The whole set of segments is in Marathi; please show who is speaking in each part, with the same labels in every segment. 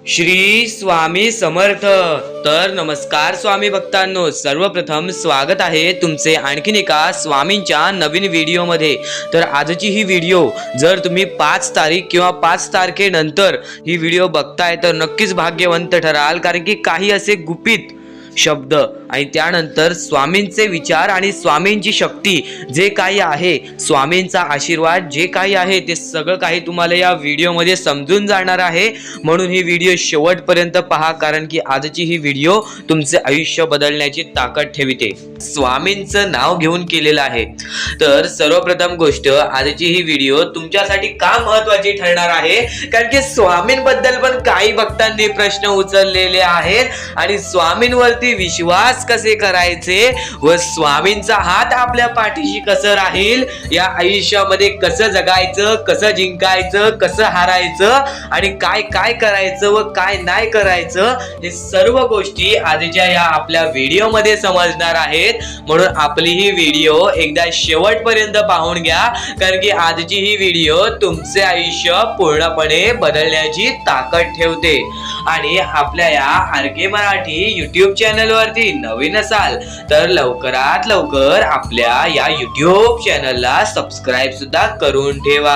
Speaker 1: श्री स्वामी समर्थ। तर नमस्कार स्वामी भक्तांनो, सर्वप्रथम स्वागत आहे तुमचे आणखीन एका स्वामींच्या नवीन व्हिडिओमध्ये। तर आजची ही व्हिडिओ जर तुम्ही 5 तारीख किंवा 5 तारखेनंतर ही व्हिडिओ बघताय तर नक्कीच भाग्यवंत ठराल, कारण की काही असे गुपित शब्द आणि त्यानंतर स्वामींचे विचार आणि स्वामींची शक्ती जे काही आहे, स्वामींचा आशीर्वाद जे काही आहे ते सगळं काही तुम्हाला या व्हिडिओमध्ये समजून जाणार आहे। म्हणून ही व्हिडिओ शेवटपर्यंत पहा, कारण की आजची ही व्हिडिओ तुमचे आयुष्य बदलण्याची ताकद ठेवते। स्वामींचं नाव घेऊन केलेलं आहे। तर सर्वप्रथम गोष्ट, आजची ही व्हिडिओ तुमच्यासाठी का महत्त्वाची ठरणार आहे, कारण की स्वामींबद्दल पण काही भक्तांनी प्रश्न उचललेले आहेत आणि स्वामींवरती विश्वास कसे करायचे व स्वामींचा हात आपल्या पाठीशी कसं राहील, या आयुष्यामध्ये कसं जगायचं, कसं जिंकायचं, कसं हारायचं आणि काय काय करायचं व काय नाही करायचं, हे सर्व गोष्टी आजच्या या आपल्या व्हिडिओमध्ये समजणार आहेत। म्हणून आपली ही व्हिडिओ एकदा शेवटपर्यंत पाहून घ्या, कारण की आजची ही व्हिडिओ तुमचे आयुष्य पूर्णपणे बदलण्याची ताकद ठेवते। आणि आपल्या या आरके मराठी YouTube चॅनल वरती नवीन असाल तर लवकरात लवकर आपल्या या YouTube चॅनलला सबस्क्राइब सुद्धा करून ठेवा।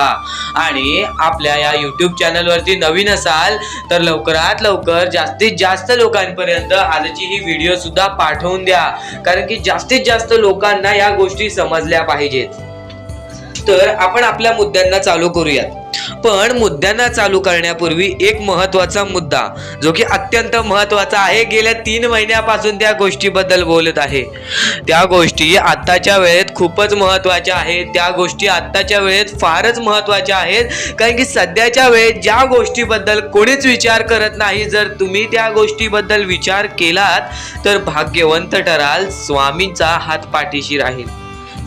Speaker 1: आणि आपल्या या YouTube चॅनल वरती नवीन असाल तर लवकरात लवकर जास्तीत जास्त लोकांपर्यंत आजची ही व्हिडिओ सुद्धा पाठवून द्या, कारण की जास्तीत जास्त लोकांना या गोष्टी समजल्या पाहिजेत। तर आपण आपल्या मुद्द्यांना चालू करूयात, पण मुद्द्यांना चालू करण्यापूर्वी एक महत्त्वाचा मुद्दा जो की अत्यंत महत्त्वाचा आहे, गेल्या 3 महिन्यापासून त्या गोष्टीबद्दल बोलत आहे। त्या गोष्टी आत्ताच्या वेळेत खूपच महत्त्वाच्या आहेत, त्या गोष्टी आत्ताच्या वेळेत फारच महत्त्वाच्या आहेत, कारण की सध्याच्या वेळेत ज्या गोष्टीबद्दल कोणीच विचार करत नाही, जर तुम्ही त्या गोष्टीबद्दल विचार केलात तर भाग्यवंत ठराल, स्वामींचा हात पाठीशी राहील।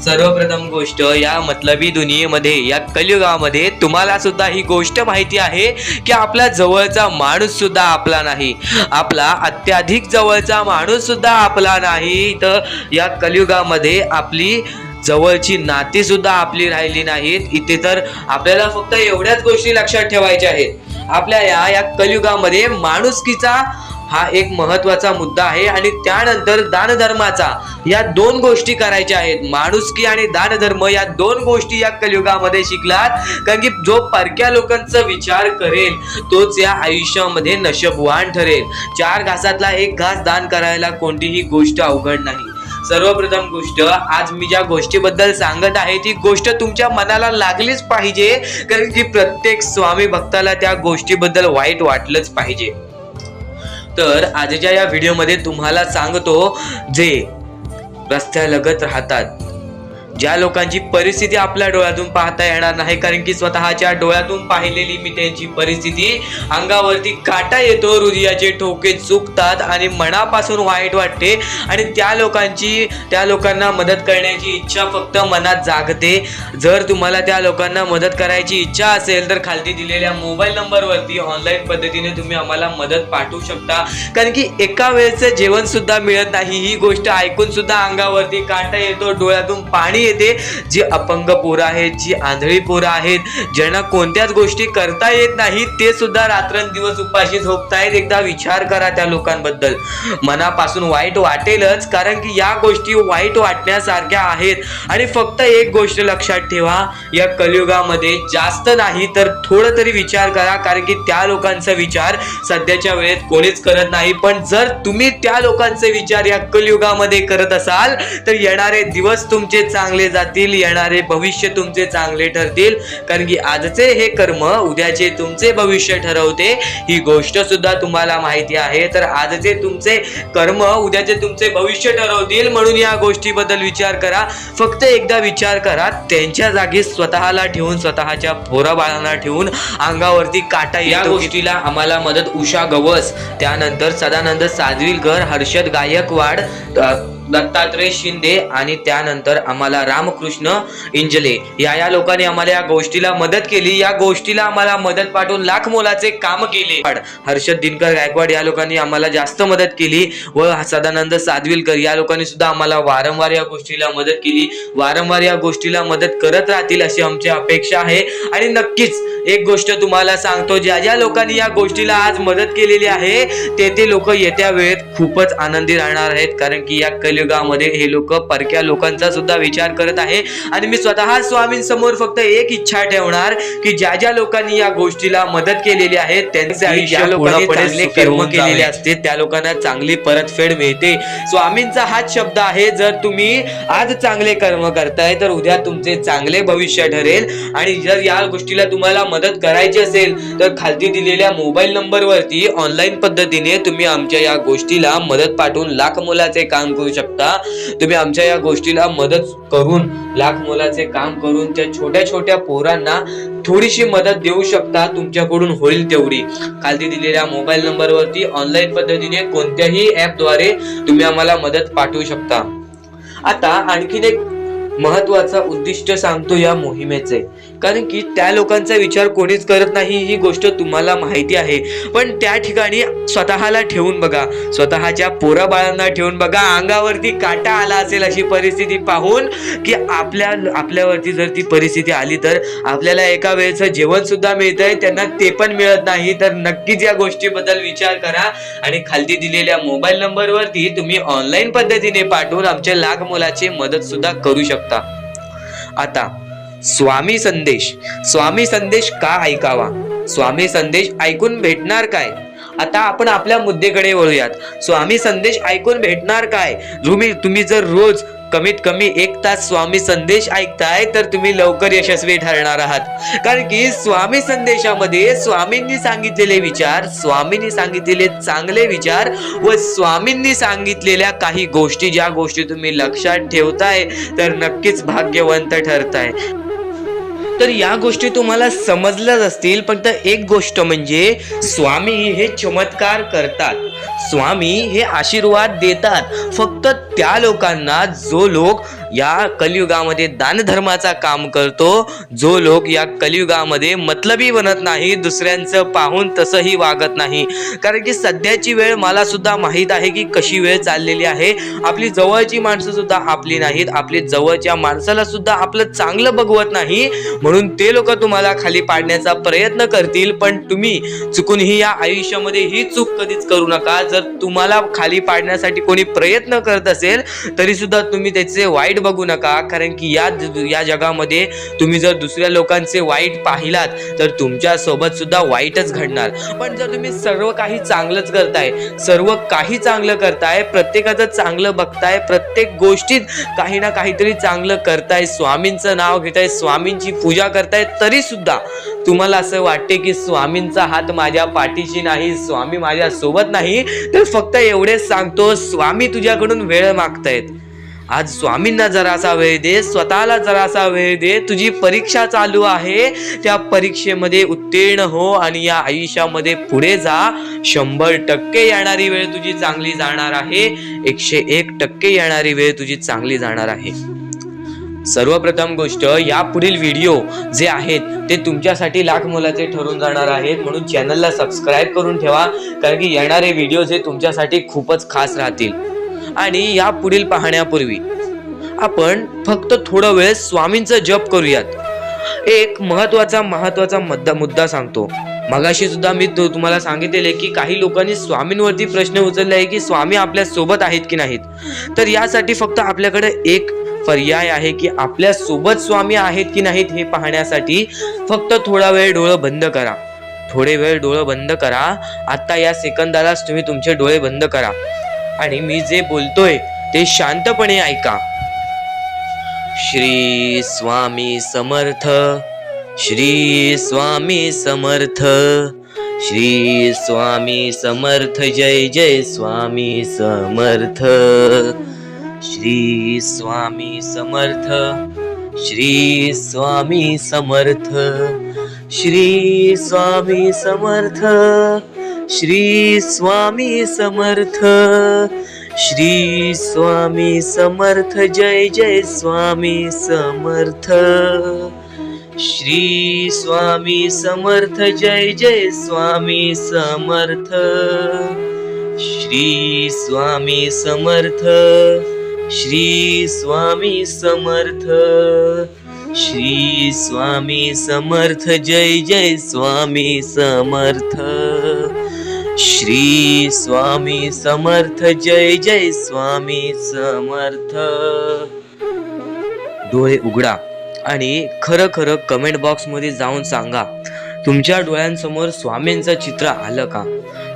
Speaker 1: सर्वप्रथम गोष्ट, या मतलबी दुनियेमध्ये, या कलियुगामध्ये तुम्हाला सुद्धा ही गोष्ट माहिती आहे की आपला जवळचा माणूस सुद्धा आपला नाही, आपला अत्याधिक जवळचा माणूस सुद्धा आपला नाही। तर या कलियुगामध्ये आपली जवळची नाती सुद्धा आपली राहिली नाहीत। इथे तर आपल्याला फक्त एवढ्याच गोष्टी लक्षात ठेवायच्या आहेत, आपल्या या कलियुगामध्ये माणुसकीचा हा एक महत्त्वाचा मुद्दा आहे आणि त्यानंतर दानधर्माचा, या 2 गोष्टी करायच्या आहेत। माणुसकी आणि दानधर्म या 2 गोष्टी या कलियुगामध्ये शिकलात, कारण की जो परक्या लोकांचा विचार करेल तोच या आयुष्यामध्ये नशीबवान ठरेल। 4 घासातला 1 घास दान करायला कोणतीही गोष्ट अवघड नाही। सर्वप्रथम गोष्ट, आज मी ज्या गोष्टीबद्दल सांगत आहे ती गोष्ट तुमच्या मनाला लागलीच पाहिजे, कारण की प्रत्येक स्वामी भक्ताला त्या गोष्टीबद्दल वाईट वाटलंच पाहिजे। तर आजच्या या व्हिडिओमध्ये तुम्हाला सांगतो, जे रस्त्यालगत राहतात, ज्या लोकांची परिस्थिती आपल्या डोळ्यातून पाहता येणार नाही, कारण की स्वतःच्या डोळ्यातून पाहिलेली मी त्यांची परिस्थिती, अंगावरती काटा येतो, हृदयाचे ठोके चुकतात आणि मनापासून वाईट वाटते आणि त्या लोकांना मदत करण्याची इच्छा फक्त मनात जागते। जर तुम्हाला त्या लोकांना मदत करायची इच्छा असेल तर खालती दिलेल्या मोबाईल नंबरवरती ऑनलाईन पद्धतीने तुम्ही आम्हाला मदत पाठवू शकता, कारण की एका वेळेचं जेवण सुद्धा मिळत नाही। ही गोष्ट ऐकून सुद्धा अंगावरती काटा येतो, डोळ्यातून पाणी येते। जी अपंग पोरं आहेत, जी आंधळी पोरं आहेत, ज्यांना कोणत्याच गोष्टी करता येत नाही, ते सुद्धा रात्रंदिवस उपाशी झोपतायत। एकदा विचार करा त्या लोकांबद्दल, मनापासून वाईट वाटेलच, कारण की या गोष्टी वाईट वाटण्यासारख्या आहेत। आणि फक्त एक गोष्ट लक्षात ठेवा, या कलियुगामध्ये जास्त नाही तर थोडं तरी विचार करा, कारण की त्या लोकांचा विचार सध्याच्या वेळेत कोणीच करत नाही। पण जर तुम्ही त्या लोकांचे विचार या कलियुगामध्ये करत असाल तर येणारे दिवस तुमचे चांगले जातील, येणारे भविष्य तुमचे चांगले ठरतील, कारण की आजचे हे कर्म उद्याचे तुमचे भविष्य ठरवते। ही गोष्ट सुद्धा तुम्हाला माहिती आहे। तर आजचे तुमचे कर्म उद्याचे तुमचे भविष्य ठरवतील, म्हणून या गोष्टीबद्दल विचार करा। फक्त एकदा विचार करा, त्यांच्या जागी स्वतःला ठेवून, स्वतःच्या पोरा बाळांना ठेवून अंगावरती काटा येतो। या गोष्टीला आम्हाला मदत उषा गवस, त्यानंतर सदानंद साजविलकर, हर्षद गायकवाड, दत्तात्रय शिंदे आणि त्यानंतर आम्हाला रामकृष्ण इंजले या लोकांनी आम्हाला या गोष्टीला मदत केली. या गोष्टीला आम्हाला मदत पाठवून लाख मोलाचे काम केले. हर्षद दिनकर गायकवाड या लोकांनी आम्हाला जास्त मदत केली व सदानंद सादविलकर या लोकांनी सुद्धा आम्हाला वारंवार या गोष्टीला मदत केली. वारंवार या गोष्टीला मदत करत राहतील अशी आमची अपेक्षा आहे. आणि नक्कीच एक गोष्ट तुम्हाला सांगतो, ज्या ज्या लोकांनी या गोष्टीला आज मदत केलेली आहे ते लोक येत्या वेळेत खूपच आनंदी राहणार आहेत. कारण की या कलियुगामध्ये हे लोक परक्या लोकांचा सुद्धा विचार करत आहे. आणि मी स्वतः स्वामींसमोर फक्त एक इच्छा ठेवणार की ज्या ज्या लोकांनी या गोष्टीला मदत केलेली आहे त्यांचे आयुष्य चांगले कर्म केलेले असते त्या लोकांना चांगली परतफेड मिळते. स्वामींचा हाच शब्द आहे, जर तुम्ही आज चांगले कर्म करताय तर उद्या तुमचे चांगले भविष्य ठरेल. आणि जर या गोष्टीला तुम्हाला मदत करायची असेल तर खालती दिलेल्या मोबाईल नंबरवरती ऑनलाईन पद्धतीने तुम्ही आमच्या या गोष्टीला मदत पाठवून लाख मोलाचे काम करू शकता. तुम्ही आमच्या या गोष्टीला मदत करून लाख मोलाचे काम करून त्या छोट्या छोट्या पोरांना थोडीशी मदत देऊ शकता. तुमच्याकडून होईल तेवढी खालती दिलेल्या मोबाईल नंबरवरती ऑनलाईन पद्धतीने कोणत्याही ऍप द्वारे तुम्ही आम्हाला मदत पाठवू शकता. आता आणखीन एक महत्वाचा उद्दिष्ट सांगतो या मोहिमेचे, कारण की त्या लोकांचा विचार कोणीच करत नाही ही गोष्ट तुम्हाला माहिती आहे. पण त्या ठिकाणी स्वतःला ठेवून बघा, स्वतःच्या पोरा बाळांना ठेवून बघा. अंगावरती काटा आला असेल अशी परिस्थिती पाहून की आपल्यावरती जर ती परिस्थिती आली तर आपल्याला एका वेळेचं जेवण सुद्धा मिळतंय, त्यांना ते पण मिळत नाही. तर नक्कीच या गोष्टीबद्दल विचार करा आणि खालती दिलेल्या मोबाईल नंबरवरती तुम्ही ऑनलाईन पद्धतीने पाठवून आमच्या लाख मोलाची मदत सुद्धा करू शकता. आता स्वामी संदेश का ऐकावा, स्वामी संदेश ऐकून भेटणार काय? आता आपण आपल्या मुद्द्याकडे वळूयात. स्वामी संदेश ऐकून भेटणार काय? तुम्ही जर रोज कमीत कमी 1 तास स्वामी संदेश ऐकताय तर तुम्ही लवकर यशस्वी ठरणार आहात. कारण की स्वामी संदेशामध्ये स्वामींनी सांगितलेले विचार, स्वामींनी सांगितलेले चांगले विचार व स्वामींनी सांगितलेल्या काही गोष्टी, ज्या गोष्टी तुम्ही लक्षात ठेवताय तर नक्कीच भाग्यवंत ठरताय. तर या गोष्टी तुम्हाला समजल्याच असतील. फक्त एक गोष्ट म्हणजे स्वामी हे चमत्कार करतात, स्वामी हे आशीर्वाद देतात फक्त त्या लोकांना जो लोक या कलियुगामध्ये दानधर्माचा काम करतो, जो लोक या कलियुगामध्ये मतलबी बनत नाही, दुसऱ्यांचं पाहून तसंही वागत नाही. कारण की सध्याची वेळ मला सुद्धा माहीत आहे की कशी वेळ चाललेली आहे. आपली जवळची माणसं सुद्धा आपली नाहीत, आपली जवळच्या माणसाला सुद्धा आपलं चांगलं बघवत नाही. म्हणून ते लोक तुम्हाला खाली पाडण्याचा प्रयत्न करतील. पण तुम्ही चुकूनही या आयुष्यामध्ये ही चूक कधीच करू नका. जर तुम्हाला खाली पाडण्यासाठी कोणी प्रयत्न करत असेल तरी सुद्धा तुम्ही त्याचे वाईट बघू नका. कारण की या जगामध्ये तुम्ही जर दुसऱ्या लोकांचे वाईट पाहिलात तर तुमच्या सोबत सुद्धा वाईटच घडणार. पण जर तुम्ही सर्व काही चांगलंच करताय, सर्व काही चांगलं करताय, प्रत्येकाचं चांगलं बघताय, प्रत्येक गोष्टीत काही ना काहीतरी चांगलं करताय, स्वामींचं नाव घेताय, स्वामींची पूजा करताय, तरी सुद्धा तुम्हाला असं वाटते की स्वामींचा हात माझ्या पाठीशी नाही, स्वामी माझ्या सोबत नाही, तर फक्त एवढेच सांगतो, स्वामी तुझ्याकडून वेळ मागतायत. आज स्वामींना जरासा वेळ दे, स्वतःला जरासा वेळ दे. तुझी परीक्षा चालू आहे, त्या परीक्षेमध्ये उत्तीर्ण हो आणि या आयुष्यामध्ये पुढे जा. 100% येणारी वेळ तुझी चांगली जाणार आहे, 101% येणारी वेळ तुझी चांगली जाणार आहे. सर्वप्रथम गोष्ट, या पुढील व्हिडिओ जे आहेत ते तुमच्यासाठी लाख मोलाचे ठरून जाणार आहेत. म्हणून चॅनलला सबस्क्राईब करून ठेवा, कारण की येणारे व्हिडिओ हे तुमच्यासाठी खूपच खास राहतील. आणि या पुढील पाहण्यापूर्वी आपण फक्त थोडा वेळ स्वामींचा जप करूयात. एक महत्वाचा मुद्दा सांगतो. मगाशी सुद्धा मी तुम्हाला सांगितलेले की काही लोकांनी स्वामींवरती प्रश्न उचलले आहे की स्वामी आपल्या सोबत आहेत की नाहीत. तर यासाठी फक्त आपल्याकडे एक पर्याय आहे की आपल्या सोबत स्वामी आहेत की नाहीत हे पाहण्यासाठी फक्त थोडा वेळ डोळे बंद करा. थोडे वेळ डोळे बंद करा. आता या सेकंदालाच तुम्ही तुमचे डोळे बंद करा आणि मी जे बोलतोय ते शांतपणे ऐका. श्री स्वामी समर्थ, श्री स्वामी समर्थ, श्री स्वामी समर्थ, जय जय स्वामी समर्थ. श्री स्वामी समर्थ, श्री स्वामी समर्थ, श्री स्वामी समर्थ, श्री स्वामी समर्थ, श्री स्वामी समर्थ जय जय स्वामी समर्थ श्री स्वामी समर्थ जय जय स्वामी समर्थ श्री स्वामी समर्थ श्री स्वामी समर्थ श्री स्वामी समर्थ जय जय स्वामी समर्थ श्री स्वामी समर्थ जय जय स्वामी समर्थ. डोळे उघडा आणि खरं खरं कमेंट बॉक्स मध्ये जाऊन सांगा, तुमच्या डोळ्यांसमोर स्वामींचं चित्र आलं का?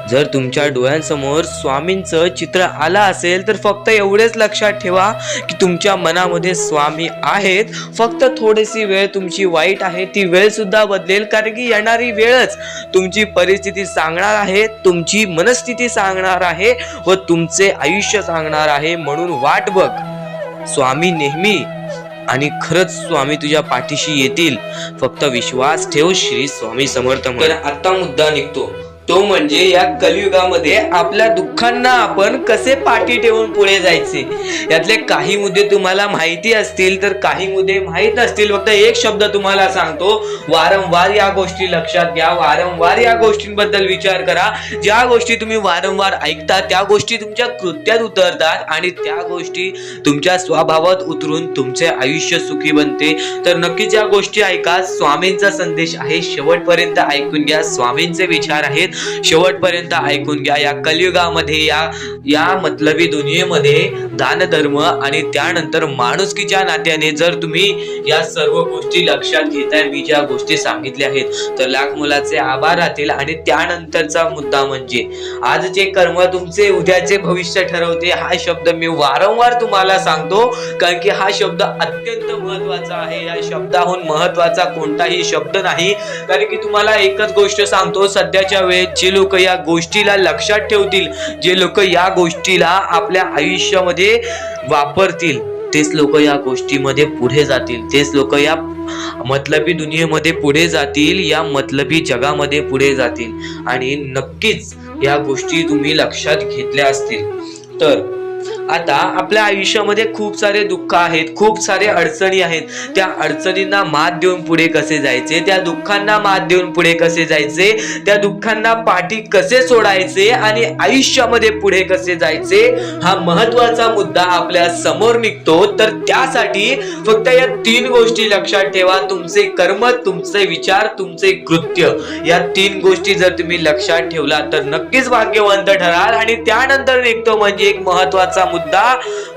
Speaker 1: जर तुमच्या डोळ्यांसमोर स्वामींचं चित्र आलं असेल तर फक्त एवढेच लक्षात ठेवा की तुमच्या मनामध्ये स्वामी आहेत. फक्त थोडीशी वेळ तुमची वाईट आहे, ती वेळ सुद्धा बदलेल, कारण की येणारी वेळच तुमची परिस्थिती सांगणार आहे, तुमची मनस्थिती सांगणार आहे व तुमचे आयुष्य सांगणार आहे. म्हणून वाट बघ, स्वामी नेहमी आणि खरंच स्वामी तुझ्या पाठीशी येतील. फक्त विश्वास ठेव. श्री स्वामी समर्थ. तर आता मुद्दा निघतो, तो म्हणजे या कलियुगामध्ये आपल्या दुःखांना आपण कसे पाठी ठेवून पुढे जायचे. यातले काही मुद्दे तुम्हाला माहिती असतील तर काही मुद्दे माहित नसतील. फक्त एक शब्द तुम्हाला सांगतो, वारंवार या गोष्टी लक्षात घ्या, वारंवार या गोष्टींबद्दल विचार करा. ज्या गोष्टी तुम्ही वारंवार ऐकता त्या गोष्टी तुमच्या कृत्यात उतरतात आणि त्या गोष्टी तुमच्या स्वभावात उतरून तुमचे आयुष्य सुखी बनते. तर नक्कीच या गोष्टी ऐका. स्वामींचा संदेश आहे, शेवटपर्यंत ऐकून घ्या. स्वामींचे विचार आहेत, शेवटपर्यंत ऐकून घ्या. या कलियुगामध्ये या मतलबी दुनियेमध्ये दान धर्म आणि त्यानंतर माणुसकीच्या नात्याने जर तुम्ही या सर्व गोष्टी लक्षात घेताय, मी ज्या गोष्टी सांगितल्या आहेत, तर लाख मुलाचे आभार राहतील. आणि त्यानंतरचा मुद्दा म्हणजे आजचे कर्म तुमचे उद्याचे भविष्य ठरवते. हा शब्द मी वारंवार तुम्हाला सांगतो, कारण की हा शब्द अत्यंत महत्वाचा आहे. या शब्दाहून महत्वाचा कोणताही शब्द नाही. कारण की तुम्हाला एकच गोष्ट सांगतो, सध्याच्या वेळेत जे लोक या गोष्टीला लक्षात ठेवतील, जे लोक या गोष्टीला आपल्या आयुष्यामध्ये वापरतील, तेच लोक या गोष्टीमध्ये पुढे जातील, तेच लोक या मतलबी दुनियेमध्ये पुढे जातील, या मतलबी जगामध्ये पुढे जातील. आणि नक्कीच या गोष्टी तुम्ही लक्षात घेतल्या असतील. तर आता आपल्या आयुष्यामध्ये खूप सारे दुःख आहेत, खूप सारे अडचणी आहेत. त्या अडचणींना मात देऊन पुढे कसे जायचे, त्या दुःखांना मात देऊन पुढे कसे जायचे, त्या दुःखांना पाठी कसे सोडायचे आणि आयुष्यामध्ये पुढे कसे जायचे, हा महत्वाचा मुद्दा आपल्या समोर निघतो. तर त्यासाठी फक्त या 3 गोष्टी लक्षात ठेवा. तुमचे कर्म, तुमचे विचार, तुमचे कृत्य, या 3 गोष्टी जर तुम्ही लक्षात ठेवला तर नक्कीच भाग्यवंत ठराल. आणि त्यानंतर निघतो म्हणजे एक महत्वाचा मुद्दा,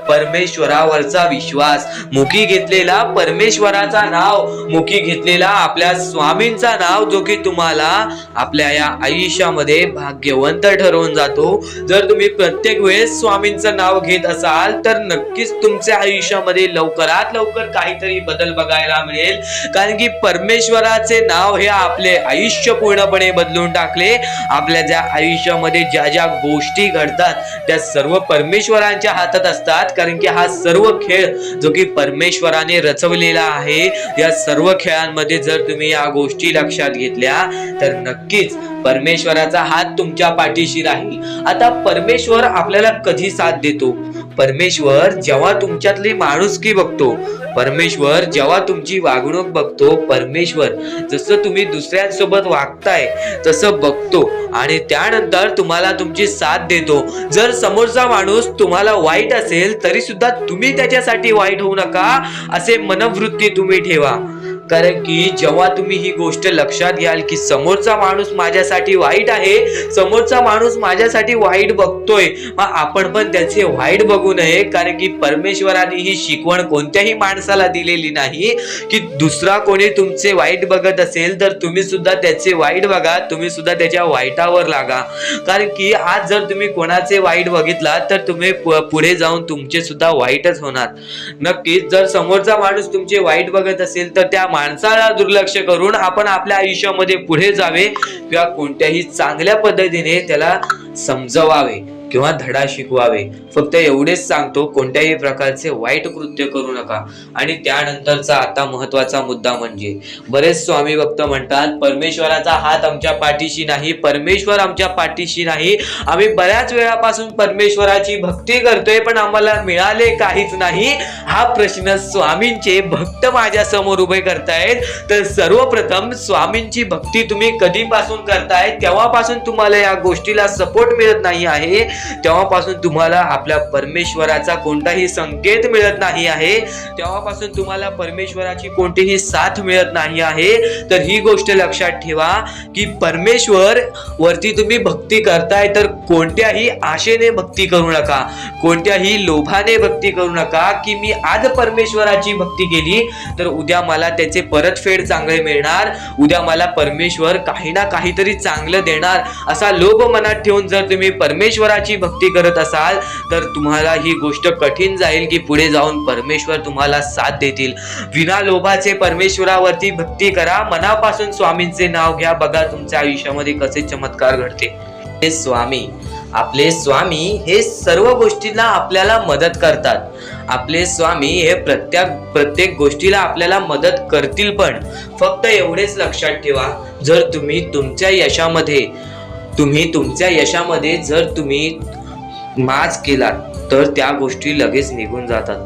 Speaker 1: परमेश्वरावरचा विश्वास. मुखी घेतलेला परमेश्वराचा नाव, मुखी घेतलेला आपल्या स्वामींचा नाव, जो की तुम्हाला आपल्या या आयुष्यामध्ये भाग्यवंत ठरवून जातो. जर तुम्ही प्रत्येक वेळेस स्वामींचं नाव घेत असाल तर नक्कीच तुमच्या आयुष्यामध्ये लवकरात लवकर काहीतरी बदल बघायला मिळेल. कारण की परमेश्वराचे नाव हे आपले आयुष्य पूर्णपणे बदलून टाकले. आपल्या ज्या आयुष्यामध्ये ज्या ज्या गोष्टी घडतात त्या सर्व परमेश्वरांच्या हातात असतात. कारण की हा सर्व खेळ जो की परमेश्वराने रचवलेला आहे, या सर्व खेळांमध्ये जर तुम्ही या गोष्टी लक्षात घेतल्या तर नक्कीच परमेश्वराचा हात तुमच्या पाठीशी राहील. आता परमेश्वर आपल्याला कधी साथ देतो? परमेश्वर जेव्हा तुमच्यातली माणुसकी बघतो, परमेश्वर जेव्हा तुमची वागणूक बघतो, परमेश्वर जसं तुम्ही दुसऱ्यांसोबत वागताय तसं बघतो आणि त्यानंतर तुम्हाला तुमची साथ देतो. जर समोरचा माणूस तुम्हाला वाईट असेल तरी सुद्धा तुम्ही त्याच्यासाठी वाईट होऊ नका, असे मनोवृत्ती तुम्ही ठेवा. कारण की जेव्हा तुम्ही ही गोष्ट लक्षात घ्याल की समोरचा माणूस माझ्यासाठी वाईट आहे, समोरचा माणूस माझ्यासाठी वाईट बघतोय, मग आपण पण त्याचे वाईट बघू नये. कारण की परमेश्वराने ही शिकवण कोणत्याही माणसाला दिलेली नाही की दुसरा कोणी तुमचे वाईट बघत असेल तर तुम्ही सुद्धा त्याचे वाईट बघा, तुम्ही सुद्धा त्याच्या वाईटावर लागा. कारण की आज जर तुम्ही कोणाचे वाईट बघितला तर तुम्ही पुढे जाऊन तुमचे सुद्धा वाईटच होणार. नक्कीच जर समोरचा माणूस तुमचे वाईट बघत असेल तर त्या माणसाला दुर्लक्ष करून आपण आपल्या आयुष्यामध्ये पुढे जावे किंवा कोणत्याही चांगल्या पद्धतीने त्याला समजवावे. किंवा धडा शिकवावे. फक्त एवढेच सांगतो, कोणत्याही प्रकारचे वाईट कृत्य करू नका. आणि त्यानंतरचा आता महत्वाचा मुद्दा म्हणजे बरेच स्वामी भक्त म्हणतात परमेश्वराचा हात आमच्या पाठीशी नाही, परमेश्वर आमच्या पाठीशी नाही, आम्ही बऱ्याच वेळापासून परमेश्वराची भक्ती करतोय पण आम्हाला मिळाले काहीच नाही. हा प्रश्न स्वामींचे भक्त माझ्या समोर उभे करतायत. तर सर्वप्रथम स्वामींची भक्ती तुम्ही कधीपासून करताय, तेव्हापासून तुम्हाला या गोष्टीला सपोर्ट मिळत नाही आहे, तेव्हापासून तुम्हाला आपल्या परमेश्वराचा कोणताही संकेत मिळत नाही आहे, तेव्हापासून तुम्हाला परमेश्वराची कोणतीही साथ मिळत नाही आहे. तर ही गोष्ट लक्षात ठेवा की परमेश्वर वरती तुम्ही भक्ती करताय तर कोणत्याही आशेने भक्ती करू नका, कोणत्याही लोभाने भक्ती करू नका की मी आज परमेश्वराची भक्ती केली तर उद्या मला त्याचे परतफेड चांगले मिळणार, उद्या मला परमेश्वर काही ना काहीतरी चांगलं देणार, असा लोभ मनात ठेवून जर तुम्ही परमेश्वराची भक्ती करत असाल तर तुम्हाला ही गोष्ट कठीण जाईल की पुढे जाऊन परमेश्वर तुम्हाला साथ देतील. विना लोभाचे परमेश्वरावरती भक्ती करा, मनापासून स्वामींचे नाव घ्या, बघा तुमच्या आयुष्यामध्ये कसे चमत्कार घडते. हे स्वामी, आपले स्वामी हे सर्व गोष्टींना आपल्याला मदत करतात. आपले स्वामी हे प्रत्येक गोष्टीला आपल्याला मदत करतील. पण फक्त एवढेच लक्षात ठेवा, जर तुम्ही तुमच्या यशामध्ये जर तुम्ही माज केला तर त्या गोष्टी लगेच निघून जातात.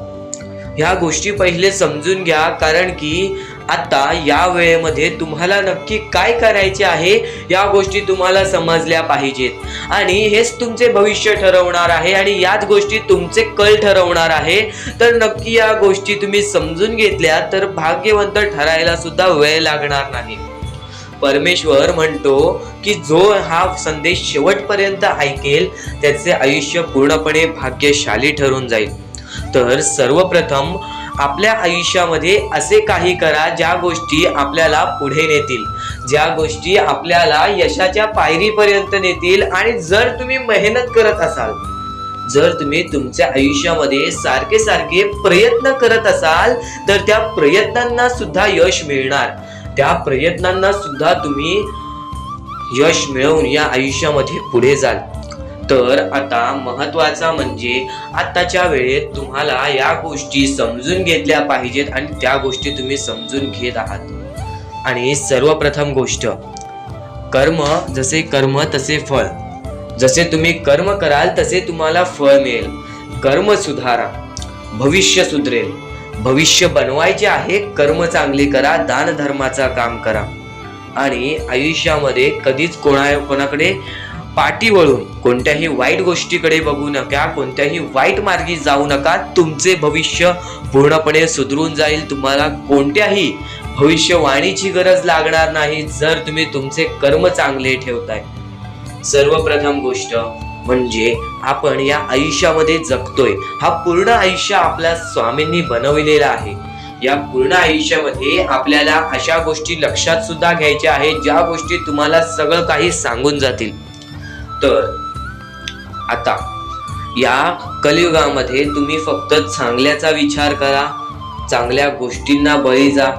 Speaker 1: ह्या गोष्टी पहिले समजून घ्या, कारण की आता या वेळेमध्ये तुम्हाला नक्की काय करायचे आहे या गोष्टी तुम्हाला समजल्या पाहिजेत आणि हेच तुमचे भविष्य ठरवणार आहे आणि याच गोष्टी तुमचे कल ठरवणार आहे. तर नक्की या गोष्टी तुम्ही समजून घेतल्या तर भाग्यवंत ठरायला सुद्धा वेळ लागणार नाही. परमेश्वर म्हणतो की जो हा संदेश शेवटपर्यंत ऐकेल त्याचे आयुष्य पूर्णपणे भाग्यशाली ठरून जाईल. तर सर्वप्रथम आपल्या आयुष्यामध्ये असे काही करा ज्या गोष्टी आपल्याला पुढे नेतील, ज्या गोष्टी आपल्याला यशाच्या पायरीपर्यंत नेतील. आणि जर तुम्ही मेहनत करत असाल, जर तुम्ही तुमच्या आयुष्यामध्ये सारखे प्रयत्न करत असाल तर त्या प्रयत्नांना सुद्धा यश मिळणार, त्या प्रयत्नांना सुद्धा तुम्ही यश मिळवून या आयुष्यामध्ये पुढे जाल. तर आता महत्वाचा म्हणजे आताच्या वेळेत तुम्हाला या गोष्टी समजून घेतल्या पाहिजेत आणि त्या गोष्टी तुम्ही समजून घेत आहात. आणि सर्वप्रथम गोष्ट, कर्म जसे कर्म तसे फळ, जसे तुम्ही कर्म कराल तसे तुम्हाला फळ मिळेल. कर्म सुधारा, भविष्य सुधरेल. भविष्य बनवायचे आहे, कर्म चांगले करा, दान धर्माचा काम करा आणि आयुष्यामध्ये कधीच कोणाकडे पाठी वळून कोणत्याही वाईट गोष्टीकडे बघू नका, कोणत्याही वाईट मार्गी जाऊ नका. तुमचे भविष्य पूर्णपणे सुधरून जाईल. तुम्हाला कोणत्याही भविष्यवाणीची गरज लागणार नाही जर तुम्ही तुमचे कर्म चांगले ठेवताय. सर्वप्रथम गोष्ट म्हणजे आपण या आयुष्यामध्ये जगतोय, हा पूर्ण आयुष्य आपल्या स्वामींनी बनविलेला आहे. या पूर्ण आयुष्यामध्ये आपल्याला अशा गोष्टी लक्षात सुद्धा घ्यायच्या आहेत ज्या गोष्टी तुम्हाला सगळं काही सांगून जातील. तर आता या कलियुगामध्ये तुम्ही फक्त चांगल्याचा विचार करा, चांगल्या गोष्टींना बळी जा,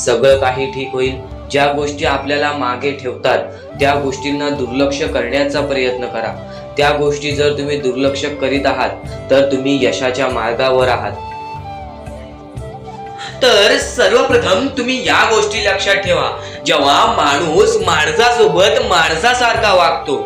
Speaker 1: सगळं काही ठीक होईल. ज्या गोष्टी आपल्याला मागे ठेवतात त्या गोष्टींना दुर्लक्ष करण्याचा प्रयत्न करा. त्या गोष्टी जर तुम्ही दुर्लक्ष करीत आहात तर तुम्ही यशाच्या मार्गावर आहात. तर सर्वप्रथम तुम्ही या गोष्टी लक्षात ठेवा, जेव्हा माणूस माणसासोबत माणसासारखा वागतो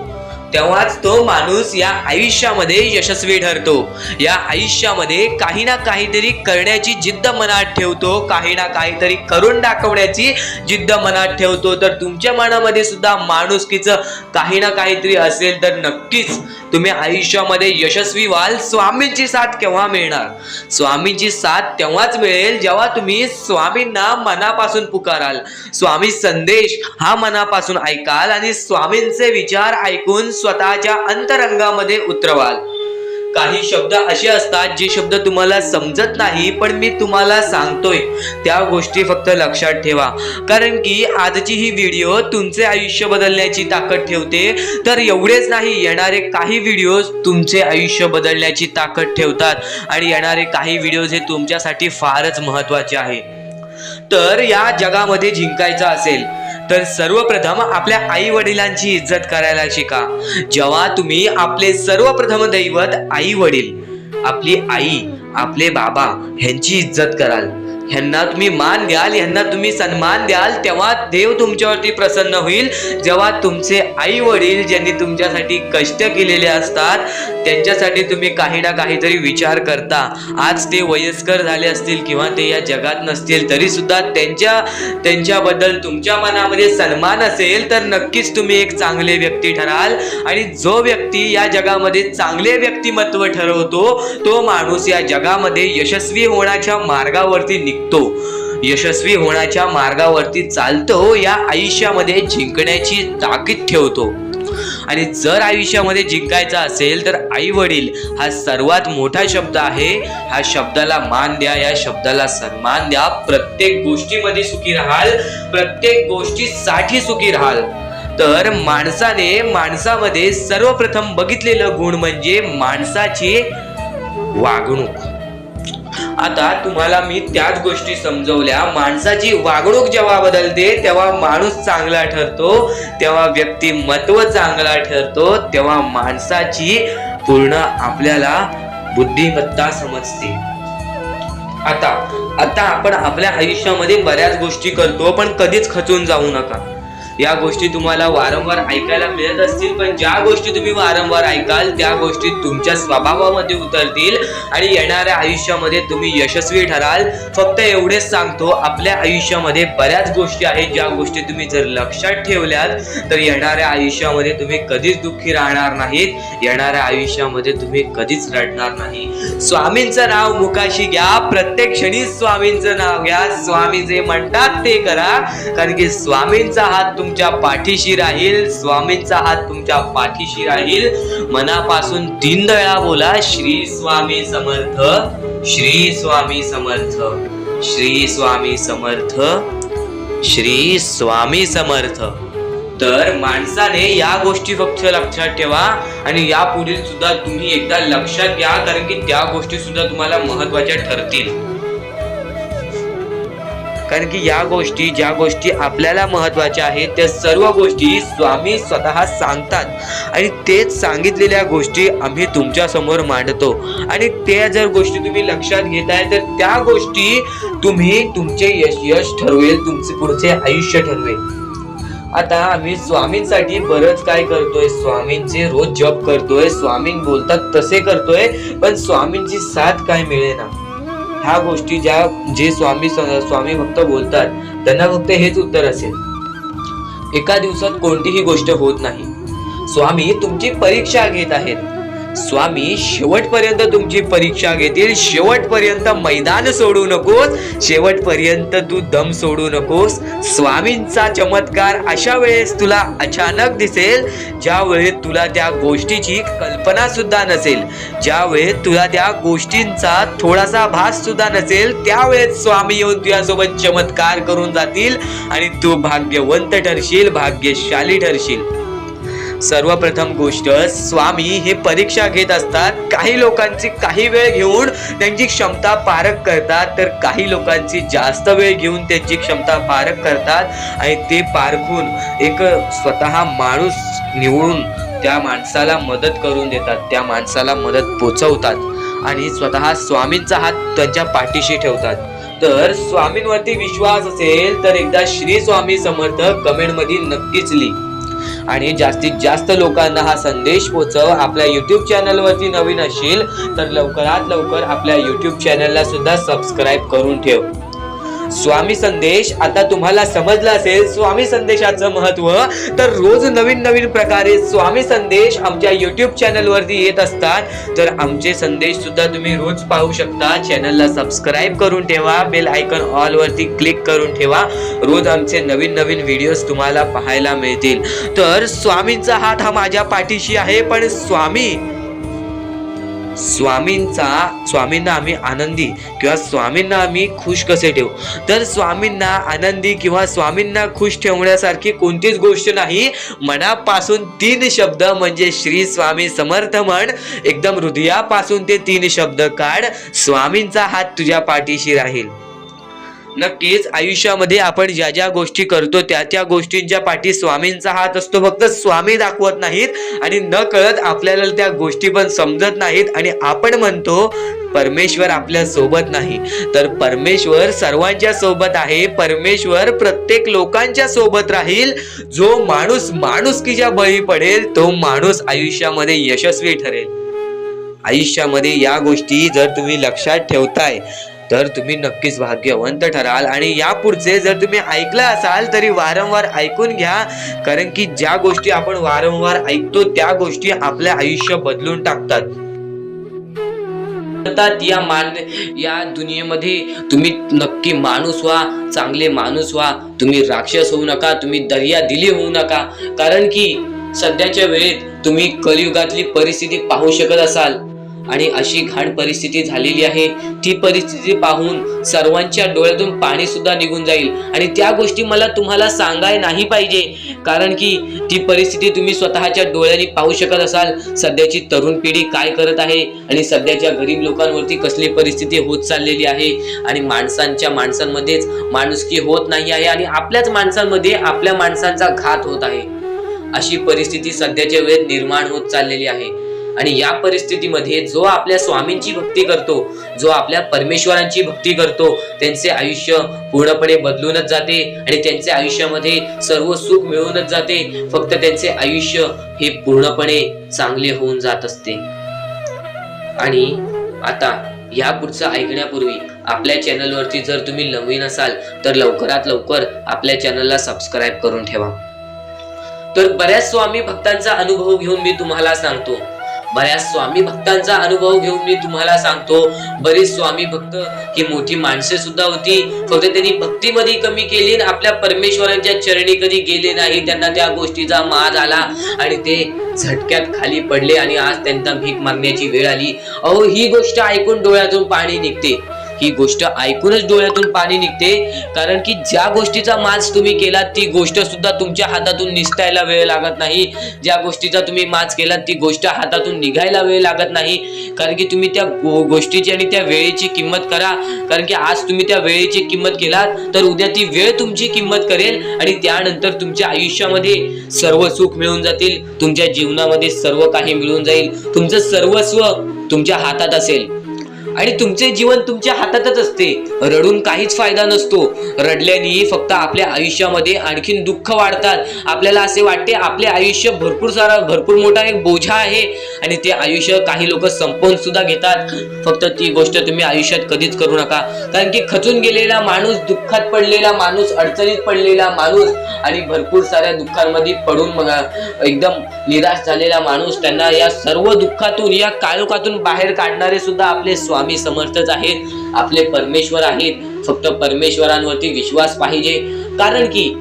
Speaker 1: तेव्हाच तो माणूस या आयुष्यामध्ये यशस्वी ठरतो. या आयुष्यामध्ये काही ना काहीतरी करण्याची जिद्द मनात ठेवतो, काही ना काहीतरी करून दाखवण्याची जिद्द मनात ठेवतो. तर तुमच्या मनामध्ये सुद्धा माणुसकीचं काही ना काहीतरी असेल तर नक्कीच तुम्ही आयुष्यामध्ये यशस्वी व्हाल. स्वामींची साथ केव्हा मिळणार? स्वामींची साथ तेव्हाच मिळेल जेव्हा तुम्ही स्वामींना मनापासून पुकाराल, स्वामी संदेश हा मनापासून ऐकाल आणि स्वामींचे विचार ऐकून स्वतःच्या अंतरंगामध्ये उतरवाल. काही शब्द असे असतात जे शब्द तुम्हाला समजत नाही, पण मी तुम्हाला सांगतोय त्या गोष्टी फक्त लक्षात ठेवा, कारण की आजची ही व्हिडिओ तुमचे आयुष्य बदलण्याची ताकद ठेवते. तर एवढेच नाही, येणारे काही व्हिडिओज तुमचे आयुष्य बदलण्याची ताकद ठेवतात आणि येणारे काही व्हिडिओज हे तुमच्यासाठी फारच महत्त्वाचे आहे. तर या जगामध्ये जिंकायचं असेल तर सर्वप्रथम आपल्या आई वडिलांची इज्जत करायला शिका. जेव्हा तुम्ही आपले सर्वप्रथम दैवत आई वडील, आपली आई, आपले बाबा ह्यांची इज्जत कराल, ह्यांना तुम्ही मान द्याल, ह्यांना तुम्ही सन्मान द्याल, तेव्हा देव तुमच्यावरती प्रसन्न होईल. जेव्हा तुमचे आई वडील ज्यांनी तुमच्यासाठी कष्ट केलेले असतात त्यांच्यासाठी तुम्ही काही ना काहीतरी विचार करता, आज ते वयस्कर झाले असतील किंवा ते या जगात नसतील तरी सुद्धा त्यांच्याबद्दल तुमच्या मनामध्ये सन्मान असेल तर नक्कीच तुम्ही एक चांगले व्यक्ती ठराल. आणि जो व्यक्ती या जगामध्ये चांगले व्यक्तिमत्व ठरवतो तो माणूस या जगामध्ये यशस्वी होण्याच्या मार्गावरती यशस्वी होण्याच्या मार्गावरती चालतो, या आयुष्यामध्ये जिंकण्याची ताकीद ठेवतो. आणि जर आयुष्यामध्ये जिंकायचं असेल तर आई वडील हा सर्वात मोठा शब्द आहे. ह्या शब्दाला मान द्या, या शब्दाला सन्मान द्या. प्रत्येक गोष्टीमध्ये सुखी राहाल, प्रत्येक गोष्टीसाठी सुखी राहाल. तर माणसामध्ये सर्वप्रथम बघितलेलं गुण म्हणजे माणसाची वागणूक. आता तुम्हाला मी त्याच गोष्टी समजवल्या. माणसाची वागणूक जेव्हा बदलते तेव्हा माणूस चांगला ठरतो, तेव्हा व्यक्तिमत्व चांगला ठरतो, तेव्हा माणसाची पूर्ण आपल्याला बुद्धिमत्ता समजते. आता आपण आपल्या आयुष्यामध्ये बऱ्याच गोष्टी करतो, पण कधीच खचून जाऊ नका. या गोष्टी तुम्हाला वारंवार ऐकायला मिळत असतील, पण ज्या गोष्टी तुम्ही वारंवार ऐकाल त्या गोष्टी तुमच्या स्वभावामध्ये उतरतील आणि येणाऱ्या आयुष्यामध्ये तुम्ही यशस्वी ठराल. फक्त एवढेच सांगतो, आपल्या आयुष्यामध्ये बऱ्याच गोष्टी आहेत ज्या गोष्टी तुम्ही जर लक्षात ठेवल्यात तर येणाऱ्या आयुष्यामध्ये तुम्ही कधीच दुःखी राहणार नाहीत, येणाऱ्या आयुष्यामध्ये तुम्ही कधीच रडणार नाही. स्वामींचं नाव मुखाशी घ्या, प्रत्येक क्षणी स्वामींचं नाव घ्या. स्वामी जे म्हणतात ते करा, कारण की स्वामींचा हात तुमच्या पाठीशी राहील, स्वामींचा हात तुमच्या पाठीशी राहील. मनापासून 3 वेळा बोला, श्री स्वामी समर्थ, श्री स्वामी समर्थ, श्री स्वामी समर्थ, श्री स्वामी समर्थ. तर माणसाने या गोष्टी फक्त लक्षात ठेवा आणि या पुढील सुद्धा तुम्ही एकदा लक्षात घ्या, कारण की त्या गोष्टी सुद्धा तुम्हाला महत्वाच्या ठरतील. कारण की ज्या गोष्टी आपल्याला महत्वाच्या आहेत त्या सर्व गोष्टी स्वामी स्वतः सांगतात आणि तेच सांगितलेल्या गोष्टी आम्ही तुमच्या समोर मांडतो. आणि त्या जर गोष्टी तुम्ही लक्षात घेताय तर त्या गोष्टी तुमचे यश ठरवेल, तुमचे पुढचे आयुष्य ठरवेल. आता आम्ही स्वामींसाठी बरंच काय करतोय, स्वामींचे रोज जप करतोय, स्वामी बोलतात तसे करतोय, पण स्वामींची साथ काय मिळेना. ह्या गोष्टी जे स्वामी फक्त बोलतात त्यांना फक्त हेच उत्तर असेल, एका दिवसात कोणतीही गोष्ट होत नाही. स्वामी तुमची परीक्षा घेत आहेत, स्वामी शेवटपर्यंत तुमची परीक्षा घेतील. शेवटपर्यंत मैदान सोडू नकोस, शेवटपर्यंत तू दम सोडू नकोस. स्वामींचा चमत्कार अशा वेळेस तुला अचानक दिसेल ज्या वेळेस तुला त्या गोष्टीची कल्पना सुद्धा नसेल, ज्या वेळेस तुला त्या गोष्टींचा थोडासा भास सुद्धा नसेल, त्यावेळेस स्वामी येऊन तुझ्यासोबत चमत्कार करून जातील आणि तू भाग्यवंत ठरशील, भाग्यशाली ठरशील. सर्वप्रथम गोष्ट, स्वामी हे परीक्षा घेत असतात. काही लोकांची काही वेळ घेऊन त्यांची क्षमता पारख करतात, तर काही लोकांची जास्त वेळ घेऊन त्यांची क्षमता पारख करतात आणि ते पारखून एक स्वतः माणूस निवडून त्या माणसाला मदत करून देतात, त्या माणसाला मदत पोचवतात आणि स्वतः स्वामींचा हात त्यांच्या पाठीशी ठेवतात. तर स्वामींवरती विश्वास असेल तर एकदा श्री स्वामी समर्थ कमेंट मध्ये नक्कीच लिहा आणि जास्तीत जास्त लोकांना हा संदेश पोहोचव. आपल्या YouTube चॅनल वरती नवीन असेल तर लवकरात लवकर आपल्या YouTube चॅनलला सुद्धा सबस्क्राईब करून ठेव. स्वामी संदेश आता तुम्हाला समजला असेल स्वामी संदेशाचं महत्व. तर रोज नवीन प्रकारे स्वामी संदेश आमच्या YouTube चॅनल वरती येत असतात, तर आमचे संदेश सुद्धा तुम्ही रोज पाहू शकता. चॅनलला सबस्क्राईब करून ठेवा, बेल आयकॉन ऑल वरती क्लिक करून ठेवा. रोज आमचे नवीन व्हिडिओज तुम्हाला पाहायला मिळतील. तर स्वामींचा हात हा माझ्या पाठीशी आहे, पण स्वामींना आम्ही आनंदी किंवा स्वामींना आम्ही खुश कसे ठेवू. तर स्वामींना आनंदी किंवा स्वामींना खुश ठेवण्यासारखी कोणतीच गोष्ट नाही. मनापासून 3 शब्द म्हणजे श्री स्वामी समर्थ म्हण. एकदम हृदयापासून ते 3 शब्द काढ. स्वामींचा हात तुझ्या पाठीशी राहील. नक्कीच आयुष्यामध्ये आपण ज्या ज्या गोष्टी करतो त्या त्या गोष्टींच्या पाठी स्वामींचा हात असतो. फक्त स्वामी दाखवत नाहीत आणि न कळत आपल्याला त्या गोष्टी पण समजत नाहीत आणि आपण म्हणतो परमेश्वर आपल्या सोबत नाही. तर परमेश्वर सर्वांच्या सोबत आहे. परमेश्वर प्रत्येक लोकांच्या सोबत राहील. जो माणूस माणुसकीच्या बळी पडेल तो माणूस आयुष्यामध्ये यशस्वी ठरेल. आयुष्यामध्ये या गोष्टी जर तुम्ही लक्षात ठेवताय तर तुम्ही नक्कीच भाग्यवंत ठराल. आणि यापुढचे जर तुम्ही ऐकलं असाल तरी वारंवार ऐकून घ्या, कारण की ज्या गोष्टी आपण वारंवार ऐकतो त्या गोष्टी आपल्या आयुष्य बदलून टाकतात. या दुनियेमध्ये तुम्ही नक्की माणूस व्हा, चांगले माणूस व्हा. तुम्ही राक्षस होऊ नका, तुम्ही दर्या दिली होऊ नका. कारण की सध्याच्या वेळेत तुम्ही कलियुगातली परिस्थिती पाहू शकत असाल आणि अशी घाण परिस्थिती झालेली आहे. ती परिस्थिती पाहून सर्वांच्या डोळ्यातून पाणी सुद्धा निघून जाईल. आणि त्या गोष्टी मला तुम्हाला सांगाय नाही पाहिजे, कारण की ती परिस्थिती तुम्ही स्वतःच्या डोळ्यांनी पाहू शकत असाल. सध्याची तरुण पिढी काय करत आहे आणि सध्याच्या गरीब लोकांवरती कसली परिस्थिती होत चाललेली आहे. आणि माणसांमध्येच माणुसकी होत नाही आहे आणि आपल्याच माणसांमध्ये आपल्या माणसांचा घात होत आहे. अशी परिस्थिती सध्याच्या वेळेत निर्माण होत चाललेली आहे. आणि या परिस्थितीमध्ये जो आपल्या स्वामींची भक्ती करतो, जो आपल्या परमेश्वरांची भक्ती करतो, त्यांचे आयुष्य पूर्णपणे बदलूनच जाते आणि त्यांच्या आयुष्यामध्ये सर्व सुख मिळूनच जाते. फक्त त्यांचे आयुष्य हे पूर्णपणे चांगले होऊन जात असते. आणि आता या पुढचं ऐकण्यापूर्वी आपल्या चॅनलवरती जर तुम्ही नवीन असाल तर लवकरात लवकर आपल्या चॅनलला सबस्क्राईब करून ठेवा. तर बऱ्याच स्वामी भक्तांचा अनुभव घेऊन मी तुम्हाला सांगतो. बरेच स्वामी भक्त ही मोठी माणसे सुद्धा होती, फक्त त्यांनी भक्तीमध्ये कमी केली आणि आपल्या परमेश्वरांच्या चरणी कधी गेले नाही. त्यांना त्या गोष्टीचा माज आला आणि ते झटक्यात खाली पडले आणि आज त्यांना भीक मागण्याची वेळ आली. अहो, ही गोष्ट ऐकून डोळ्यातून पाणी निघते. ही गोष्ट ऐकूनच डोळ्यातून पाणी निघते, कारण की ज्या गोष्टीचा माज तुम्ही केला ती गोष्ट सुद्धा तुमच्या हातातून निसटायला वेळ लागत नाही. ज्या गोष्टीचा तुम्ही माज केला ती गोष्ट हातातून निघायला वेळ लागत नाही, कारण की तुम्ही त्या गोष्टीची आणि त्या वेळेची किंमत करा. कारण की आज तुम्ही त्या वेळेची किंमत केलात तर उद्या ती वेळ तुमची किंमत करेल आणि त्यानंतर तुमच्या आयुष्यामध्ये सर्व सुख मिळून जातील. तुमच्या जीवनामध्ये सर्व काही मिळून जाईल. तुमचं सर्वस्व तुमच्या हातात असेल आणि तुमचे जीवन तुमच्या हातातच असते. रडून काहीच फायदा नसतो. रडल्याने फक्त आपल्या आयुष्यामध्ये आणखीन दुःख वाढतात. आपल्याला असे वाटते आपले आयुष्य भरपूर मोठा एक बोझा आहे आणि ते आयुष्य काही लोक संपवून सुद्धा घेतात. फक्त ती गोष्ट तुम्ही आयुष्यात कधीच करू नका, कारण की खचून गेलेला माणूस, दुःखात पडलेला माणूस, अडचणीत पडलेला माणूस आणि भरपूर साऱ्या दुःखांमध्ये पडून एकदम निराश झालेला माणूस, त्यांना या सर्व दुःखातून, या काळोखातून बाहेर काढणारे सुद्धा आपले स्वामी समर्थच आहेत, आपले परमेश्वर आहेत. फक्त परमेश्वरांवरती विश्वास पाहिजे, कारण की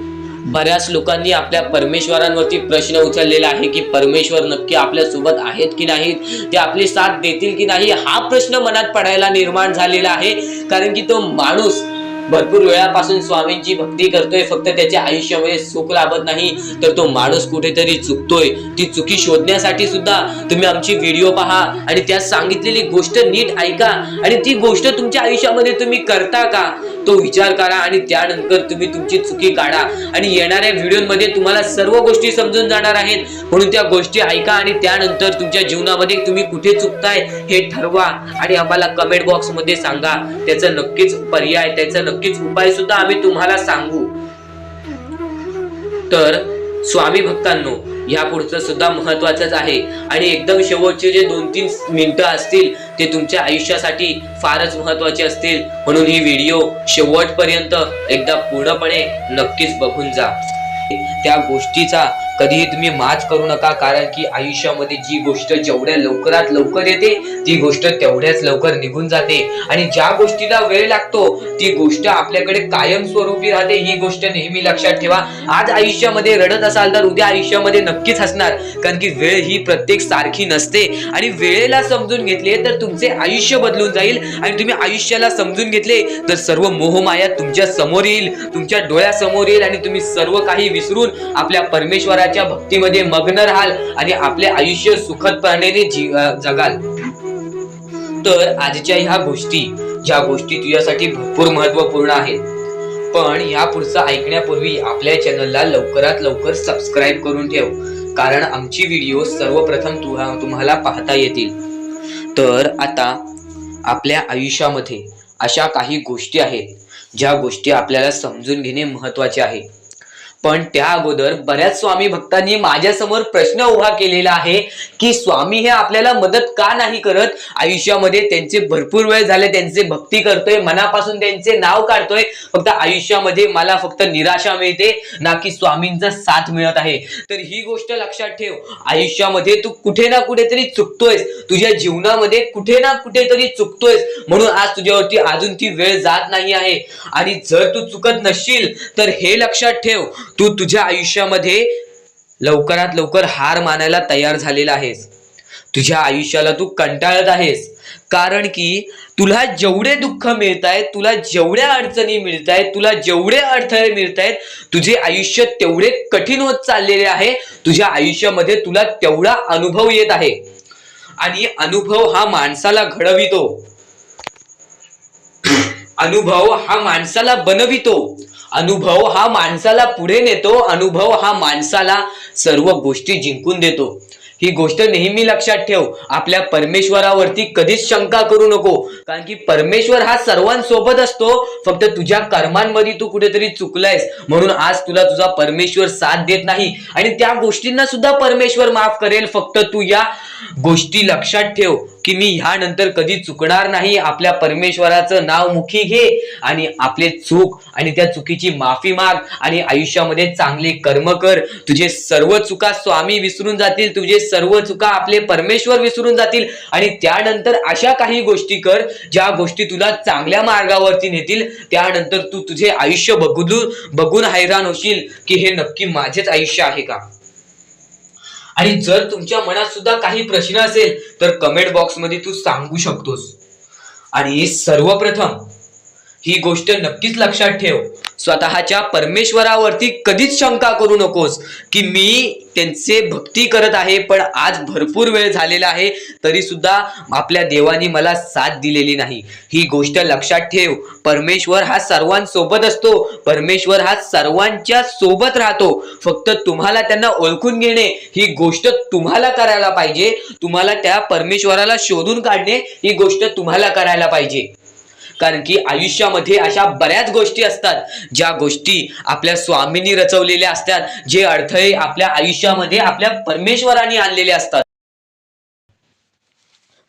Speaker 1: बऱ्याच लोकांनी आपल्या परमेश्वरांवरती प्रश्न उचललेला आहे की परमेश्वर नक्की आपल्या सोबत आहेत की नाहीत, ते आपली साथ देतील की नाही, हा प्रश्न मनात पडायला निर्माण झालेला आहे. कारण की तो माणूस भरपूर वेळापासून स्वामींची भक्ती करतोय, फक्त त्याच्या आयुष्यामध्ये सुख लाभत नाही, तर तो माणूस कुठेतरी चुकतोय. ती चुकी शोधण्यासाठी सुद्धा तुम्ही आमची व्हिडिओ पहा आणि त्यात सांगितलेली गोष्ट नीट ऐका आणि ती गोष्ट तुमच्या आयुष्यामध्ये तुम्ही करता का तो विचार करा आणि त्यानंतर तुम्ही तुमची चुकी काढा. आणि येणाऱ्या व्हिडिओमध्ये तुम्हाला सर्व गोष्टी समजून जाणार आहेत, म्हणून त्या गोष्टी ऐका आणि त्यानंतर तुमच्या जीवनामध्ये तुम्ही कुठे चुकताय हे ठरवा आणि आम्हाला कमेंट बॉक्स मध्ये सांगा. त्याचं नक्कीच पर्याय, त्याचं नक्कीच उपाय सुद्धा आम्ही तुम्हाला सांगू. तर स्वामी भक्तांनो, या पुढचं सुद्धा महत्वाचंच आहे आणि एकदम शेवटचे जे 2-3 मिनिटं असतील ते तुमच्या आयुष्यासाठी फारच महत्वाचे असतील, म्हणून ही व्हिडिओ शेवटपर्यंत एकदा पूर्णपणे नक्कीच बघून जा. त्या गोष्टीचा कधीही तुम्ही माज करू नका, कारण की आयुष्यामध्ये जी गोष्ट जेवढ्या लवकरात लवकर येते ती गोष्ट तेवढ्याच लवकर निघून जाते आणि ज्या गोष्टीला वेळ लागतो ती गोष्ट आपल्याकडे कायम स्वरूपी राहते. ही गोष्ट नेहमी लक्षात ठेवा. आज आयुष्यामध्ये रडत असाल तर उद्या आयुष्यामध्ये नक्कीच हसणार, कारण की वेळ ही प्रत्येक सारखी नसते आणि वेळेला समजून घेतले तर तुमचे आयुष्य बदलून जाईल आणि तुम्ही आयुष्याला समजून घेतले तर सर्व मोहमाया तुमच्या समोर येईल, तुमच्या डोळ्यासमोर येईल आणि तुम्ही सर्व काही विसरून आपल्या परमेश्वराच्या भक्तीमध्ये मग्न राहाल आणि आपले आयुष्य सुखदपणे जगाल. तर आजच्या ह्या गोष्टी, ज्या गोष्टी तुझ्यासाठी भरपूर महत्वपूर्ण आहेत, पण या पुढचं ऐकण्यापूर्वी आपल्या चॅनलला लवकरात लवकर सबस्क्राईब करून ठेव, कारण आमची व्हिडिओ सर्वप्रथम तुम्हाला पाहता येतील. तर आता आपल्या आयुष्यामध्ये अशा काही गोष्टी आहेत ज्या गोष्टी आपल्याला समजून घेणे महत्त्वाचे आहे. पण त्या अगोदर बऱ्याच स्वामी भक्तांनी माझ्यासमोर प्रश्न उभा केलेला आहे की स्वामी हे आपल्याला मदत का नाही करत. आयुष्यामध्ये त्यांचे भरपूर वेळ झाले त्यांचे भक्ती करतोय, मनापासून त्यांचे नाव काढतोय, फक्त आयुष्यामध्ये मला फक्त निराशा मिळते ना की स्वामींचा साथ मिळत आहे. तर ही गोष्ट लक्षात ठेव, आयुष्यामध्ये तू कुठे ना कुठेतरी चुकतोयस, तुझ्या जीवनामध्ये कुठे ना कुठेतरी चुकतोयस, म्हणून आज तुझ्यावरती अजून ती वेळ जात नाही आहे. आणि जर तू चुकत नसशील तर हे लक्षात ठेव, तू तुझ्या आयुष्यामध्ये लवकरात लवकर हार मानायला तयार झालेला आहेस. तुझ्या आयुष्याला तू कंटाळत आहेस, कारण की तुला जेवढे दुःख मिळत आहेत, तुला जेवढ्या अडचणी मिळत आहेत, तुला जेवढे अडथळे मिळत आहेत, तुझे आयुष्य तेवढे कठीण होत चाललेले आहे. तुझ्या आयुष्यामध्ये तुला तेवढा अनुभव येत आहे. आणि अनुभव हा माणसाला घडवितो, अनुभव हा माणसाला बनवितो, अनुभव हा माणसाला पुढे नेतो, अनुभव हा माणसाला सर्व गोष्टी जिंकून देतो. ही गोष्ट नेहमी लक्षात ठेव. आपल्या परमेश्वरावरती कधीच शंका करू नको, कारण की परमेश्वर हा सर्वांसोबत असतो. फक्त तुझ्या कर्मांमध्ये तू कुठेतरी चुकलायस, म्हणून आज तुला तुझा परमेश्वर साथ देत नाही. आणि त्या गोष्टींना सुद्धा परमेश्वर माफ करेल. फक्त तू या गोष्टी लक्षात ठेव की मी ह्यानंतर कधी चुकणार नाही. आपल्या परमेश्वराचं नाव मुखी घे आणि आपले चूक आणि त्या चुकीची माफी माग आणि आयुष्यामध्ये चांगले कर्म कर. तुझे सर्व चुका स्वामी विसरून जातील, तुझे सर्व चुका आपले परमेश्वर विसरून जातील. आणि त्यानंतर अशा काही गोष्टी कर ज्या गोष्टी तुला चांगल्या मार्गावरती नेतील. त्यानंतर तू तुझे आयुष्य बघून हैराण होशील की हे नक्की माझेच आयुष्य आहे का. आणि जर तुमच्या मनात सुद्धा काही प्रश्न असेल तर कमेंट बॉक्स मध्ये तू सांगू शकतोस. आणि सर्वप्रथम ही गोष्ट नक्कीच लक्षात ठेव, स्वतःच्या परमेश्वरावरती कधीच शंका करू नकोस की मी त्यांचे भक्ती करत आहे पण आज भरपूर वेळ झालेला आहे तरी सुद्धा आपल्या देवानी मला साथ दिलेली नाही. ही गोष्ट लक्षात ठेव, परमेश्वर हा सर्वांसोबत असतो, परमेश्वर हा सर्वांच्या सोबत राहतो. फक्त तुम्हाला त्यांना ओळखून घेणे ही गोष्ट तुम्हाला करायला पाहिजे. तुम्हाला त्या परमेश्वराला शोधून काढणे ही गोष्ट तुम्हाला करायला पाहिजे. कारण की आयुष्यामध्ये अशा बऱ्याच गोष्टी असतात ज्या गोष्टी आपल्या स्वामींनी रचवलेल्या असतात, जे अडथळे आपल्या आयुष्यामध्ये आपल्या परमेश्वराने आणलेले असतात.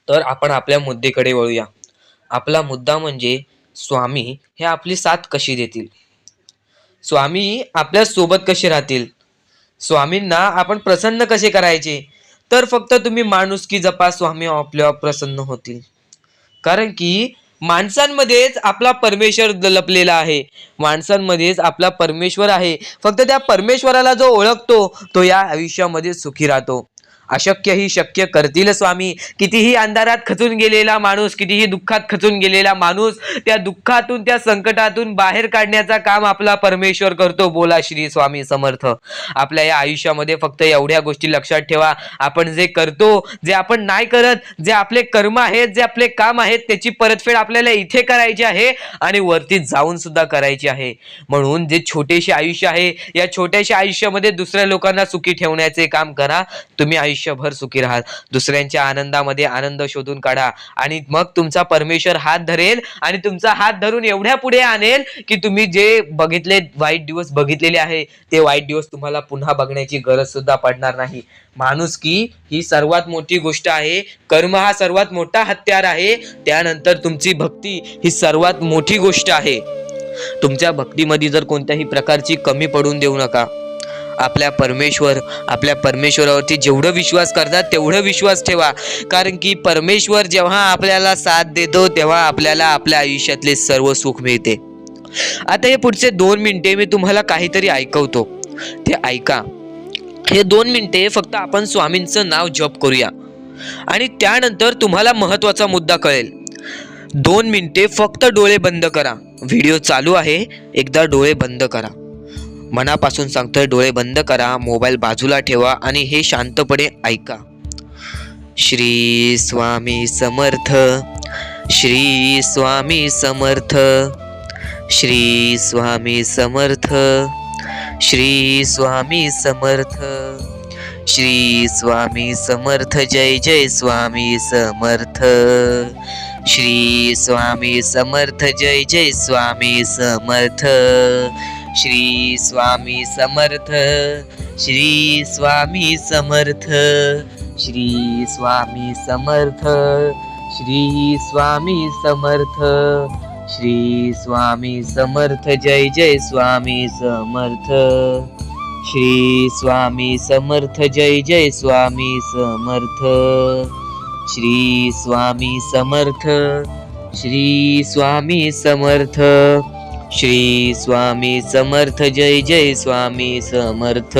Speaker 1: तर आपण आपल्या मुद्द्याकडे वळूया. आपला मुद्दा म्हणजे स्वामी हे आपली साथ कशी देतील, स्वामी आपल्या सोबत कसे राहतील, स्वामींना आपण प्रसन्न कसे करायचे. तर फक्त तुम्ही माणुसकी जपा, स्वामी आपल्यावर प्रसन्न होतील. कारण की माणसांमध्येच आपला परमेश्वर लपलेला आहे, माणसांमध्येच आपला परमेश्वर आहे. फक्त त्या परमेश्वराला जो ओळखतो तो या आयुष्यामध्ये सुखी राहतो. अशक्य ही शक्य करतील स्वामी. कितीही अंधारात खचून गेलेला माणूस, कितीही दुःखात खचून गेलेला माणूस त्या दुःखातून त्या संकटातून बाहेर काढण्याचा काम आपला परमेश्वर करतो. बोला श्री स्वामी समर्थ. आपल्या या आयुष्यामध्ये फक्त एवढ्या गोष्टी लक्षात ठेवा, आपण जे करतो, जे आपण नाही करत, जे आपले कर्म आहेत, जे आपले काम आहेत, त्याची परतफेड आपल्याला इथे करायची आहे आणि वरती जाऊन सुद्धा करायची आहे. म्हणून जे छोटेसे आयुष्य आहे, या छोट्याशा आयुष्यामध्ये दुसऱ्या लोकांना सुखी ठेवण्याचे काम करा. तुम्ही आयुष्यभर सुखी राहाल. दुसऱ्यांच्या आनंदामध्ये आनंद शोधून काढा आणि मग तुमचा परमेश्वर हात धरेल आणि तुमचा हात धरून एवढ्या पुढे आणेल की तुम्ही जे बघितले वाईट दिवस बघितलेले आहे ते वाईट दिवस तुम्हाला पुन्हा बघण्याची गरज सुद्धा पडणार नाही. माणुसकी ही सर्वात मोठी गोष्ट आहे, कर्म हा सर्वात मोठा हत्यार आहे, त्यानंतर तुमची भक्ती ही सर्वात मोठी गोष्ट आहे. तुमच्या भक्तीमध्ये जर कोणत्याही प्रकारची कमी पडून देऊ नका. आपल्या परमेश्वरावरती जेवढं विश्वास करतात तेवढं विश्वास ठेवा. कारण की परमेश्वर जेव्हा आपल्याला साथ देतो तेव्हा आपल्याला आपल्या आयुष्यातले सर्व सुख मिळते. आता हे पुढचे 2 मिनिटे मी तुम्हाला काहीतरी ऐकवतो, ते ऐका. हे 2 मिनिटे फक्त आपण स्वामींचं नाव जप करूया आणि त्यानंतर तुम्हाला महत्वाचा मुद्दा कळेल. 2 मिनिटे फक्त डोळे बंद करा. व्हिडिओ चालू आहे, एकदा डोळे बंद करा. मनापासून सांगतोय, डोळे बंद करा, मोबाईल बाजूला ठेवा आणि हे शांतपणे ऐका. श्री स्वामी समर्थ, श्री स्वामी समर्थ, श्री स्वामी समर्थ. श्री स्वामी समर्थ. श्री स्वामी समर्थ. जय जय स्वामी समर्थ. श्री स्वामी समर्थ. जय जय स्वामी समर्थ. श्री स्वामी समर्थ. श्री स्वामी समर्थ. श्री स्वामी समर्थ. श्री स्वामी समर्थ. श्री स्वामी समर्थ. जय जय स्वामी समर्थ. श्री स्वामी समर्थ. जय जय स्वामी समर्थ. श्री स्वामी समर्थ. श्री स्वामी समर्थ. श्री स्वामी समर्थ. जय जय स्वामी समर्थ.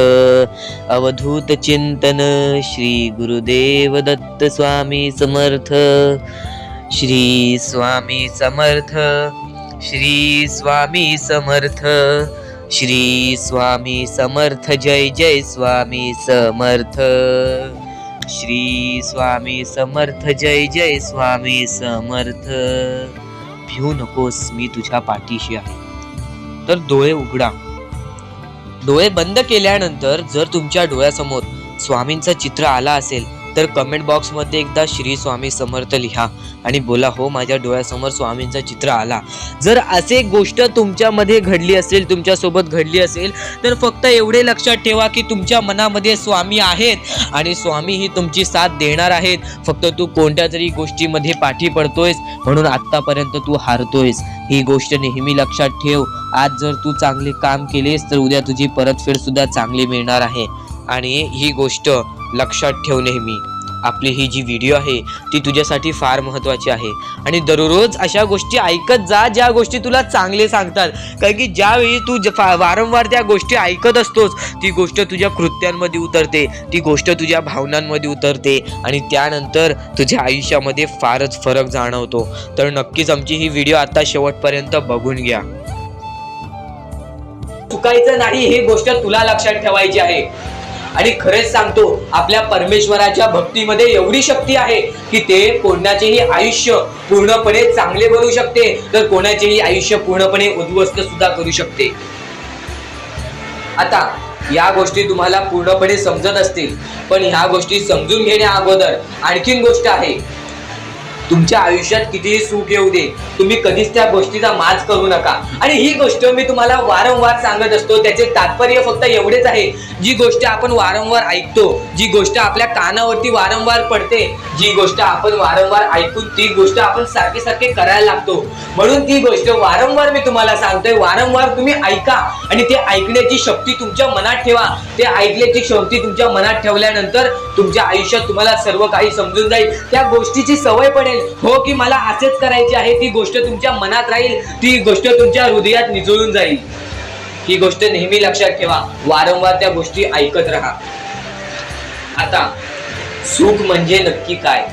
Speaker 1: अवधूत चिंतन श्री गुरुदेव दत्त स्वामी समर्थ. श्री स्वामी समर्थ. श्री स्वामी समर्थ. श्री स्वामी समर्थ. जय जय स्वामी समर्थ. श्री स्वामी समर्थ. जय जय स्वामी समर्थ. भिवू नकोस, मी तुझ्या पाठीशी आहे. तर डोळे उघडा. डोळे बंद केल्यानंतर जर तुमच्या डोळ्यासमोर स्वामींचं चित्र आला असेल तर कमेंट बॉक्स मध्ये एकदा श्री स्वामी समर्थ लिहा आणि बोला, हो माझ्या डोळ्यासमोर स्वामींचं चित्र आला. जर असे गोष्ट तुमच्यामध्ये घडली असेल, तुमच्या सोबत घडली असेल, तर फक्त एवढे लक्षात ठेवा की तुमच्या मनामध्ये स्वामी आहेत आणि स्वामी ही तुमची साथ देणार आहेत. फक्त तू कोणत्या तरी गोष्टीमध्ये पाठी पडतोयस म्हणून आतापर्यंत तू हारतोयस. ही गोष्ट नेहमी लक्षात ठेव. आज जर तू चांगले काम केलेस तर उद्या तुझी परतफेड सुद्धा चांगली मिळणार आहे. आणि ही गोष्ट लक्षात ठेव नेहमी. आपली ही जी व्हिडिओ आहे ती तुझ्यासाठी फार महत्त्वाची आहे आणि दररोज अशा गोष्टी ऐकत जा ज्या गोष्टी तुला चांगले सांगतात. कारण की ज्यावेळी तू वारंवार त्या गोष्टी ऐकत असतोस ती गोष्ट तुझ्या कृत्यांमध्ये उतरते, ती गोष्ट तुझ्या भावनांमध्ये उतरते आणि त्यानंतर तुझ्या आयुष्यामध्ये फारच फरक जाणवतो. तर नक्कीच आमची ही व्हिडिओ आता शेवटपर्यंत बघून घ्या. चुकायचं नाही ही गोष्ट तुला लक्षात ठेवायची आहे. आणि खरेच सांगतो, आपल्या परमेश्वराच्या भक्तीमध्ये एवढी शक्ती आहे की ते कोणाचेही आयुष्य पूर्णपणे चांगले बनवू शकते तर कोणाचेही आयुष्य पूर्णपणे उद्ध्वस्त सुद्धा करू शकते. आता या गोष्टी तुम्हाला पूर्णपणे समजत असतील, पण ह्या गोष्टी समजून घेण्या अगोदर आणखीन गोष्ट आहे. तुमच्या आयुष्यात कितीही सुख येऊ दे, तुम्ही कधीच त्या गोष्टीचा माज करू नका. आणि ही गोष्ट मी तुम्हाला वारंवार सांगत असतो. त्याचे तात्पर्य फक्त एवढेच आहे, जी गोष्ट आपण वारंवार ऐकतो, जी गोष्ट आपल्या कानावरती वारंवार पडते, जी गोष्ट आपण वारंवार ऐकून ती गोष्ट आपण सारखे सारखे करायला लागतो. म्हणून ती गोष्ट वारंवार मी तुम्हाला सांगतोय, वारंवार तुम्ही ऐका आणि ते ऐकण्याची शक्ती तुमच्या मनात ठेवा. ते ऐकण्याची शक्ती तुमच्या मनात ठेवल्यानंतर तुमच्या आयुष्यात तुम्हाला सर्व काही समजून जाईल. त्या गोष्टीची सवय पडेल, हो की मला असेच करायचे आहे. ती गोष्ट तुमच्या मनात राहील, ती गोष्ट तुमच्या हृदयात निचळून जाईल. ही गोष्ट नेहमी लक्षात ठेवा. वारंवार त्या गोष्टी ऐकत राहा. आता सुख म्हणजे नक्की काय?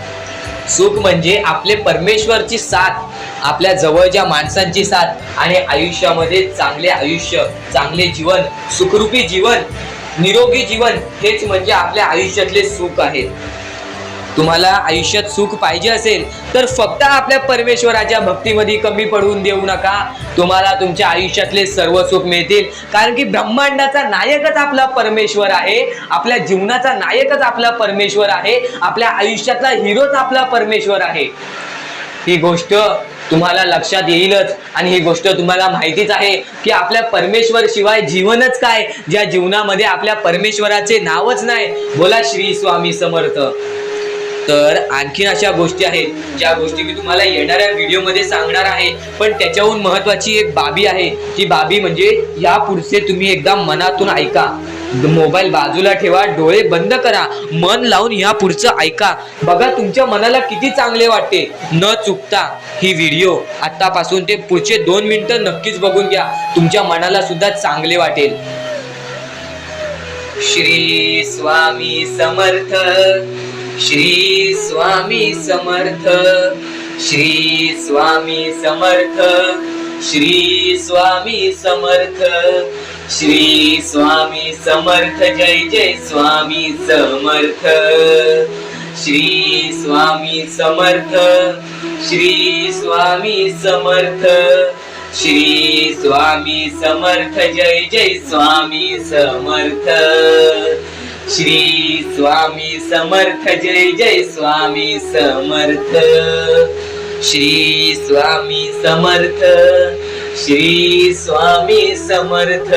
Speaker 1: सुख म्हणजे आपले परमेश्वरची साथ, आपल्या जवळच्या माणसांची साथ आणि आयुष्यामध्ये चांगले आयुष्य, चांगले जीवन, सुखरूपी जीवन, निरोगी जीवन, हेच म्हणजे आपल्या आयुष्यातले सुख आहे. तुम्हाला आयुष्यात सुख पाहिजे असेल तर फक्त आपल्या परमेश्वराच्या भक्तीमध्ये कमी पडून देऊ नका. तुम्हाला तुमच्या आयुष्यातले सर्व सुख मिळतील. कारण की ब्रह्मांडाचा नायकच आपला परमेश्वर आहे. आपल्या जीवनाचा नायकच आपला परमेश्वर आहे. आपल्या आयुष्यातला हिरोच आपला परमेश्वर आहे. ही गोष्ट तुम्हाला लक्षात येईलच आणि ही गोष्ट तुम्हाला माहितीच आहे की आपल्या परमेश्वर शिवाय जीवनच काय, ज्या जीवनामध्ये आपल्या परमेश्वराचे नावच नाही. बोला श्री स्वामी समर्थ. तर आणखीन अशा गोष्टी आहेत ज्या गोष्टी मी तुम्हाला येणाऱ्या व्हिडिओमध्ये सांगणार आहे. पण त्याच्याहून महत्वाची एक बाबी आहे. ती बाबी म्हणजे या पुढचे तुम्ही एकदा मनातून ऐका. मोबाईल बाजूला ठेवा, डोळे बंद करा, मन लावून या पुढचं ऐका. बघा तुमच्या मनाला किती चांगले वाटते. न चुकता ही व्हिडिओ आतापासून ते पुढचे 2 मिनिटं नक्कीच बघून घ्या. तुमच्या मनाला सुद्धा चांगले वाटेल. श्री स्वामी समर्थ. श्री स्वामी समर्थ. श्री स्वामी समर्थ. श्री स्वामी समर्थ. श्री स्वामी समर्थ. जय जय स्वामी समर्थ. श्री स्वामी समर्थ. श्री स्वामी समर्थ. श्री स्वामी समर्थ जय जय स्वामी समर्थ श्री स्वामी समर्थ जय जय स्वामी समर्थ श्री स्वामी समर्थ श्री स्वामी समर्थ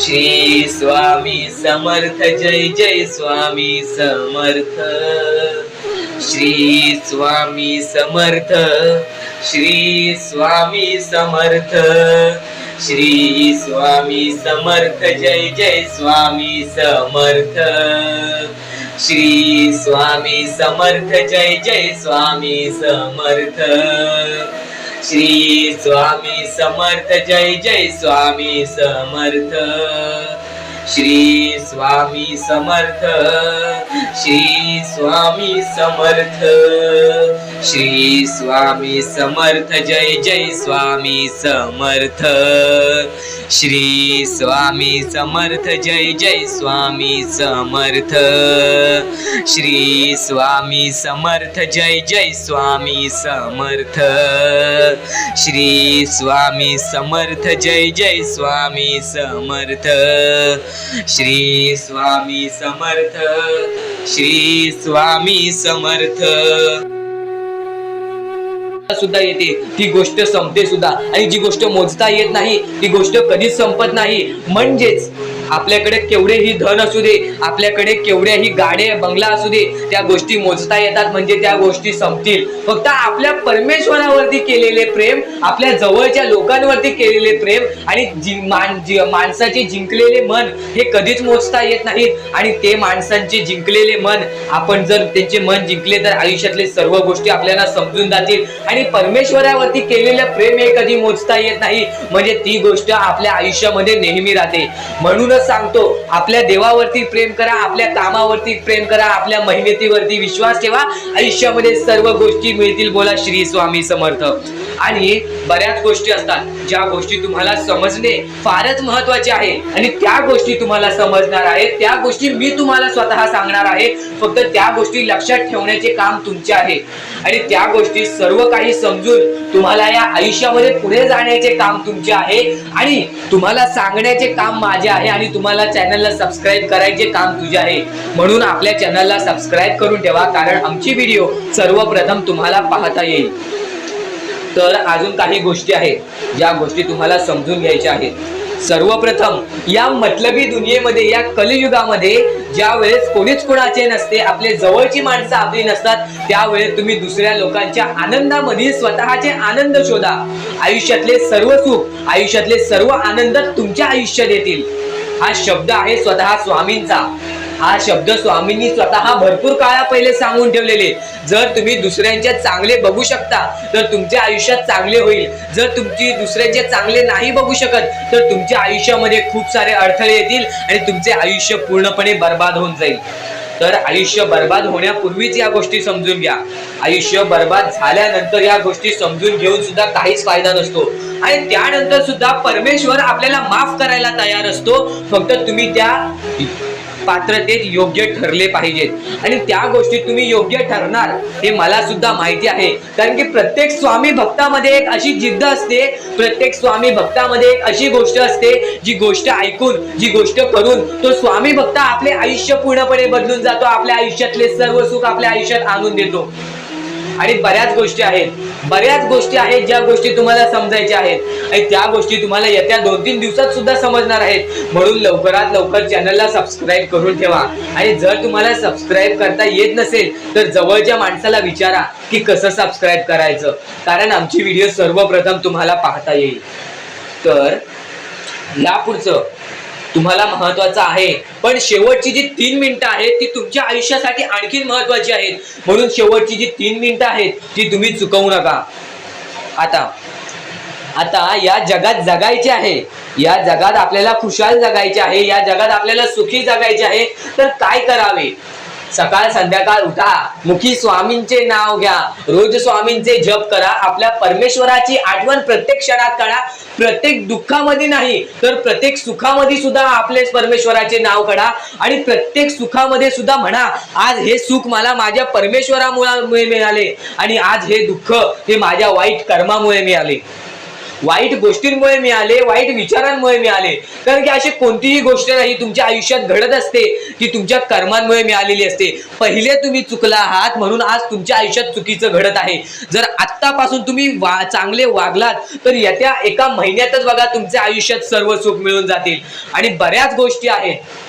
Speaker 1: श्री स्वामी समर्थ जय जय स्वामी समर्थ श्री स्वामी समर्थ श्री स्वामी समर्थ श्री स्वामी समर्थ जय जय स्वामी समर्थ श्री स्वामी समर्थ जय जय स्वामी समर्थ श्री स्वामी समर्थ जय जय स्वामी समर्थ श्री स्वामी समर्थ श्री स्वामी समर्थ श्री स्वामी समर्थ जय जय स्वामी समर्थ श्री स्वामी समर्थ जय जय स्वामी समर्थ श्री स्वामी समर्थ जय जय स्वामी समर्थ श्री स्वामी समर्थ जय जय स्वामी समर्थ श्री स्वामी समर्थ श्री स्वामी समर्थ सुद्धा येते ती गोष्ट संपते सुद्धा आणि जी गोष्ट मोजता येत नाही ती गोष्ट कधीच संपत नाही. म्हणजेच आपल्याकडे केवढेही धन असू दे, आपल्याकडे केवढ्याही गाड्या बंगला असू दे, त्या गोष्टी मोजता येतात म्हणजे त्या गोष्टी संपतील. फक्त आपल्या परमेश्वरावरती केलेले प्रेम, आपल्या जवळच्या लोकांवरती केलेले प्रेम आणि माणसाचे जिंकलेले मन हे कधीच मोजता येत नाहीत. आणि ते माणसांचे जिंकलेले मन, आपण जर त्यांचे मन जिंकले तर आयुष्यातले सर्व गोष्टी आपल्याला समजून जातील. आणि परमेश्वरावरती केलेलं प्रेम हे कधी मोजता येत नाही म्हणजे ती गोष्ट आपल्या आयुष्यामध्ये नेहमी राहते. म्हणूनच सांगतो, आपल्या देवावरती प्रेम करा, आपल्या कामावरती प्रेम करा, आपल्या मेहनतीवरती विश्वास ठेवा, आयुष्यामध्ये सर्व गोष्टी मिळतील. बोला श्री स्वामी समर्थ. आणि बऱ्याच गोष्टी असतात ज्या गोष्टी तुम्हाला समजणे फारच महत्वाचे आहे आणि त्या गोष्टी तुम्हाला समजणार आहेत, त्या गोष्टी मी तुम्हाला स्वतः सांगणार आहे. फक्त त्या गोष्टी लक्षात ठेवण्याचे काम तुमचे आहे आणि त्या गोष्टी सर्व काही समजून तुम्हाला या आयुष्यामध्ये पुढे जाण्याचे काम तुमचे आहे आणि तुम्हाला सांगण्याचे काम माझे आहे आणि तुम्हाला चॅनलला सबस्क्राईब करायचे काम तुझे आहे. म्हणून आपल्या चॅनलला सबस्क्राईब करून ठेवा, कारण आमची व्हिडिओ सर्वप्रथम तुम्हाला पाहता येईल. तर अजून काही गोष्टी आहेत ज्या गोष्टी तुम्हाला समजून घ्यायच्या आहेत. सर्वप्रथम, या मतलबी दुनियेमध्ये, या कलियुगामध्ये ज्या वेळेस कोणीच कोणाचे नसते, आपले जवळची माणसं आपली नसतात, त्यावेळेस तुम्ही दुसऱ्या लोकांच्या आनंदामध्ये स्वतःचे आनंद शोधा. आयुष्यातले सर्व सुख, आयुष्यातले सर्व आनंद तुमच्या आयुष्यात येतील. हा शब्द आहे स्वतः स्वामींचा. हा शब्द स्वामींनी स्वतः भरपूर काळा पहिले सांगून ठेवलेले. जर तुम्ही दुसऱ्यांचे चांगले बघू शकता तर तुमच्या आयुष्यात चांगले होईल. जर तुमची दुसऱ्यांचे चांगले नाही बघू शकत तर तुमच्या आयुष्यामध्ये खूप सारे अडथळे येतील आणि तुमचे आयुष्य पूर्णपणे बर्बाद होऊन जाईल. तर आयुष्य बर्बाद होण्यापूर्वीच या गोष्टी समजून घ्या. आयुष्य बर्बाद झाल्यानंतर या गोष्टी समजून घेऊन सुद्धा काहीच फायदा नसतो आणि त्यानंतर सुद्धा परमेश्वर आपल्याला माफ करायला तयार असतो. फक्त तुम्ही त्या पात्रतेत योग्य ठरले पाहिजेत आणि त्या गोष्टी तुम्ही योग्य ठरणार हे मला सुद्धा माहिती आहे. कारण की प्रत्येक स्वामी भक्तामध्ये एक अशी जिद्द असते, प्रत्येक स्वामी भक्तामध्ये एक अशी गोष्ट असते, जी गोष्ट ऐकून, जी गोष्ट करून तो स्वामी भक्त आपले आयुष्य पूर्णपणे बदलून जातो, आपल्या आयुष्यातले सर्व सुख आपल्या आयुष्यात आणून देतो. आणि बऱ्याच गोष्टी आहेत ज्या गोष्टी तुम्हाला समजायच्या आहेत आणि त्या गोष्टी तुम्हाला येत्या 2-3 दिवसात सुद्धा समजणार आहेत. म्हणून लवकरात लवकर चॅनलला सबस्क्राईब करून ठेवा आणि जर तुम्हाला सबस्क्राईब करता येत नसेल तर जवळच्या माणसाला विचारा की कसं सबस्क्राईब करायचं, कारण आमची व्हिडिओ सर्वप्रथम तुम्हाला पाहता येईल. तर यापुढचं तुम्हाला महत्वाचं आहे, पण शेवटची जी 3 मिनिटं आहेत ती तुमच्या आयुष्यासाठी आणखी महत्वाची आहेत. म्हणून शेवटची जी 3 मिनिटं आहेत ती तुम्ही चुकवू नका. आता या जगात जगायचे आहे, या जगात आपल्याला खुशाल जगायचे आहे, या जगात आपल्याला सुखी जगायचे आहे. तर काय करावे? सकाळ संध्याकाळ उठा, मुखी स्वामींचे नाव घ्या, रोज स्वामींचे जप करा, आपल्या परमेश्वराची आठवण प्रत्येक क्षणात करा. प्रत्येक दुःखामध्ये नाही तर प्रत्येक सुखामध्ये सुद्धा आपले परमेश्वराचे नाव काढा आणि प्रत्येक सुखामध्ये सुद्धा म्हणा, आज हे सुख मला माझ्या परमेश्वरामुळे मिळाले आणि आज हे दुःख हे माझ्या वाईट कर्मामुळे मिळाले. वाईट गोष्टींमुळे मिळाले, वाईट विचारांमुळे मिळाले. कारण की अशी कोणतीही गोष्ट नाही तुमच्या आयुष्यात घडत असते की तुमच्या कर्मांमुळे मिळालेली असते. पहिले तुम्ही चुकला आहात म्हणून आज तुमच्या आयुष्यात चुकीचं घडत आहे. जर आत्तापासून तुम्ही चांगले वागलात तर येत्या एका महिन्यातच बघा तुमच्या आयुष्यात सर्व सुख मिळून जातील. आणि बऱ्याच गोष्टी आहेत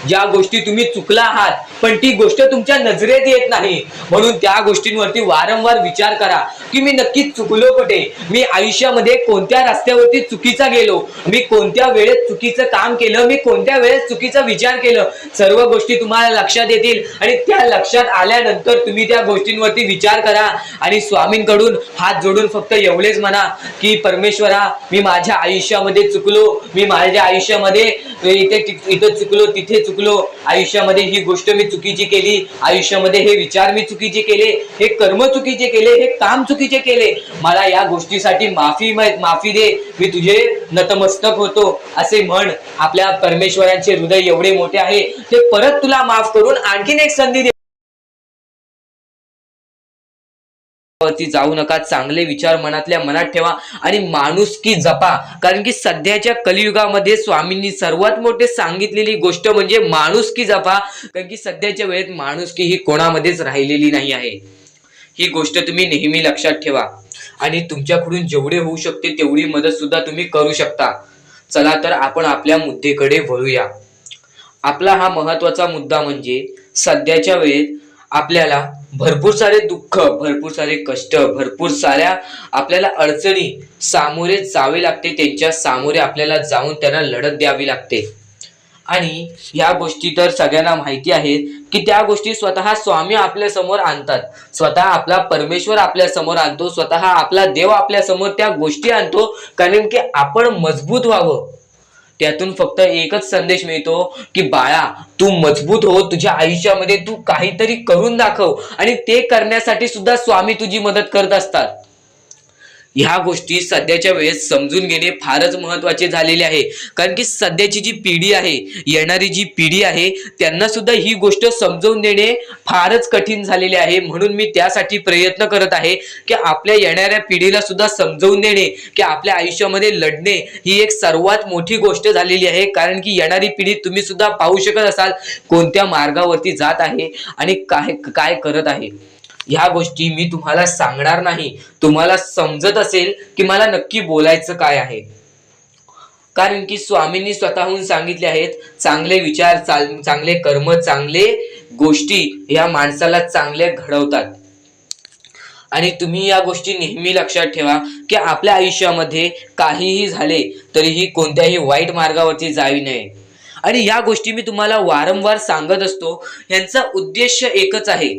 Speaker 1: ज्या गोष्टी तुम्ही चुकला आहात पण ती गोष्ट तुमच्या नजरेत येत नाही, म्हणून त्या गोष्टींवरती वारंवार विचार करा की मी नक्की चुकलो कुठे, मी आयुष्यामध्ये कोणत्या रस्त्यावरती चुकीचा गेलो, मी कोणत्या वेळेत चुकीचं काम केलं, मी कोणत्या वेळेत चुकीचा विचार केलं. सर्व गोष्टी तुम्हाला लक्षात येतील आणि त्या लक्षात आल्यानंतर तुम्ही त्या गोष्टींवरती विचार करा आणि स्वामींकडून हात जोडून फक्त एवढेच म्हणा की परमेश्वरा, मी माझ्या आयुष्यामध्ये चुकलो, मी माझ्या आयुष्यामध्ये इथं चुकलो, तिथे चुकलो, आयुष्यामध्ये ही गोष्ट मी चुकीची केली, आयुष्यामध्ये हे विचार मी चुकीचे केले, हे कर्म चुकीचे केले, हे काम चुकीचे केले, मला या गोष्टीसाठी माफी दे, मी तुझे नतमस्तक होतो असे म्हण. आपल्या परमेश्वरांचे हृदय एवढे मोठे आहे ते परत तुला माफ करून आणखीन एक संधी दे. वरती जाऊ नका, चांगले विचार मनातल्या मनात ठेवा आणि माणुसकी जपा. कारण की सध्याच्या कलियुगामध्ये स्वामींनी सर्वात मोठे सांगितलेली गोष्ट म्हणजे माणुसकी जपा. कारण की सध्याच्या वेळेत माणुसकी ही कोणामध्येच राहिलेली नाही आहे. ही गोष्ट तुम्ही नेहमी लक्षात ठेवा आणि तुमच्याकडून जेवढे होऊ शकते तेवढी मदत सुद्धा तुम्ही करू शकता. चला तर आपण आपल्या मुद्द्याकडे वळूया. आपला हा महत्वाचा मुद्दा म्हणजे सध्याच्या वेळेत आपल्याला भरपूर सारे दुःख, भरपूर सारे कष्ट, भरपूर साऱ्या आपल्याला अडचणी सामोरे जावे लागते. त्यांच्या सामोरे आपल्याला जाऊन त्यांना लढत द्यावी लागते. आणि या गोष्टी तर सगळ्यांना माहिती आहेत की त्या गोष्टी स्वतः स्वामी आपल्या समोर आणतात, स्वतः आपला परमेश्वर आपल्या समोर आणतो, स्वतः आपला देव आपल्या समोर त्या गोष्टी आणतो. कारण की आपण मजबूत व्हावं. त्यातून फक्त एकच संदेश मिळतो की बाळा, तू मजबूत हो, तुझ्या आयुष्यामध्ये तू काहीतरी करून दाखव. आणि ते करण्यासाठी सुद्धा स्वामी तुझी मदत करत असतात. ह्या गोष्टी सध्याच्या वेळेस समजून घेणे फारच महत्वाचे झालेले आहे. कारण की सध्याची जी पिढी आहे, येणारी जी पिढी आहे, त्यांना सुद्धा ही गोष्ट समजून देणे फारच कठीण झालेले आहे. म्हणून मी त्यासाठी प्रयत्न करत आहे की आपल्या येणाऱ्या पिढीला सुद्धा समजून देणे की आपल्या आयुष्यामध्ये लढणे ही एक सर्वात मोठी गोष्ट झालेली आहे. कारण की येणारी पिढी तुम्ही सुद्धा पाहू शकत असाल कोणत्या मार्गावरती जात आहे आणि काय काय करत आहे. ह्या गोष्टी मी तुम्हाला सांगणार नाही. तुम्हाला समजत असेल की मला नक्की बोलायचं काय आहे. कारण की स्वामींनी स्वतःहून सांगितले आहेत, चांगले विचार, चांगले कर्म, चांगले गोष्टी या माणसाला चांगले घडवतात. आणि तुम्ही या गोष्टी नेहमी लक्षात ठेवा की आपल्या आयुष्यामध्ये काहीही झाले तरीही कोणत्याही वाईट मार्गावरती जाऊ नये. आणि या गोष्टी मी तुम्हाला वारंवार सांगत असतो. यांचा उद्देश एकच आहे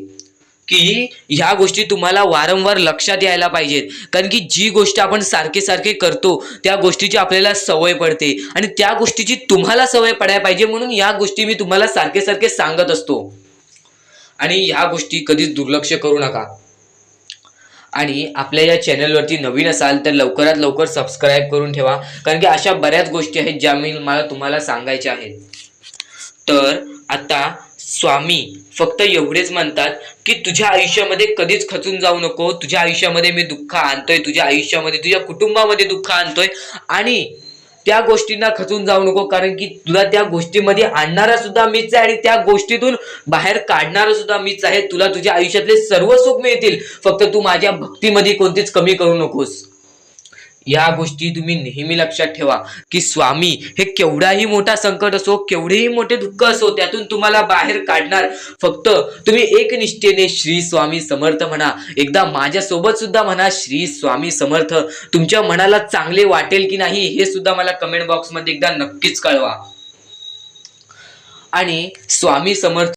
Speaker 1: की ह्या गोष्टी तुम्हाला वारंवार लक्षात यायला पाहिजेत. कारण की जी गोष्ट आपण सारखे सारखे करतो त्या गोष्टीची आपल्याला सवय पडते आणि त्या गोष्टीची तुम्हाला सवय पडायला पाहिजे, म्हणून या गोष्टी मी तुम्हाला सारखे सारखे सांगत असतो. आणि ह्या गोष्टी कधीच दुर्लक्ष करू नका. आणि आपल्या या चॅनलवरती नवीन असाल तर लवकरात लवकर सबस्क्राईब करून ठेवा. कारण की अशा बऱ्याच गोष्टी आहेत ज्या मला तुम्हाला सांगायच्या आहेत. तर आता स्वामी फक्त एवढेच म्हणतात की तुझ्या आयुष्यामध्ये कधीच खचून जाऊ नको. तुझ्या आयुष्यामध्ये मी दुःख आणतोय, तुझ्या आयुष्यामध्ये, तुझ्या कुटुंबामध्ये दुःख आणतोय आणि त्या गोष्टींना खचून जाऊ नको. कारण की तुला त्या गोष्टीमध्ये आणणारा सुद्धा मीच आहे आणि त्या गोष्टीतून बाहेर काढणारा सुद्धा मीच आहे. तुला तुझ्या आयुष्यातले सर्व सुख मिळतील, फक्त तू माझ्या भक्तीमध्ये कोणतीच कमी करू नकोस. या गोष्टी तुम्ही नेहमी लक्षात ठेवा की स्वामी हे केवढाही मोठा संकट असो, केवढेही मोठे दुःख असो, त्यातून तुम्हाला बाहेर काढणार. फक्त तुम्ही एक निष्ठेने श्री स्वामी समर्थ म्हणा. एकदा माझ्यासोबत सुद्धा म्हणा श्री स्वामी समर्थ. तुमच्या मनाला चांगले वाटेल की नाही हे सुद्धा मला कमेंट बॉक्समध्ये एकदा नक्कीच कळवा. आणि स्वामी समर्थ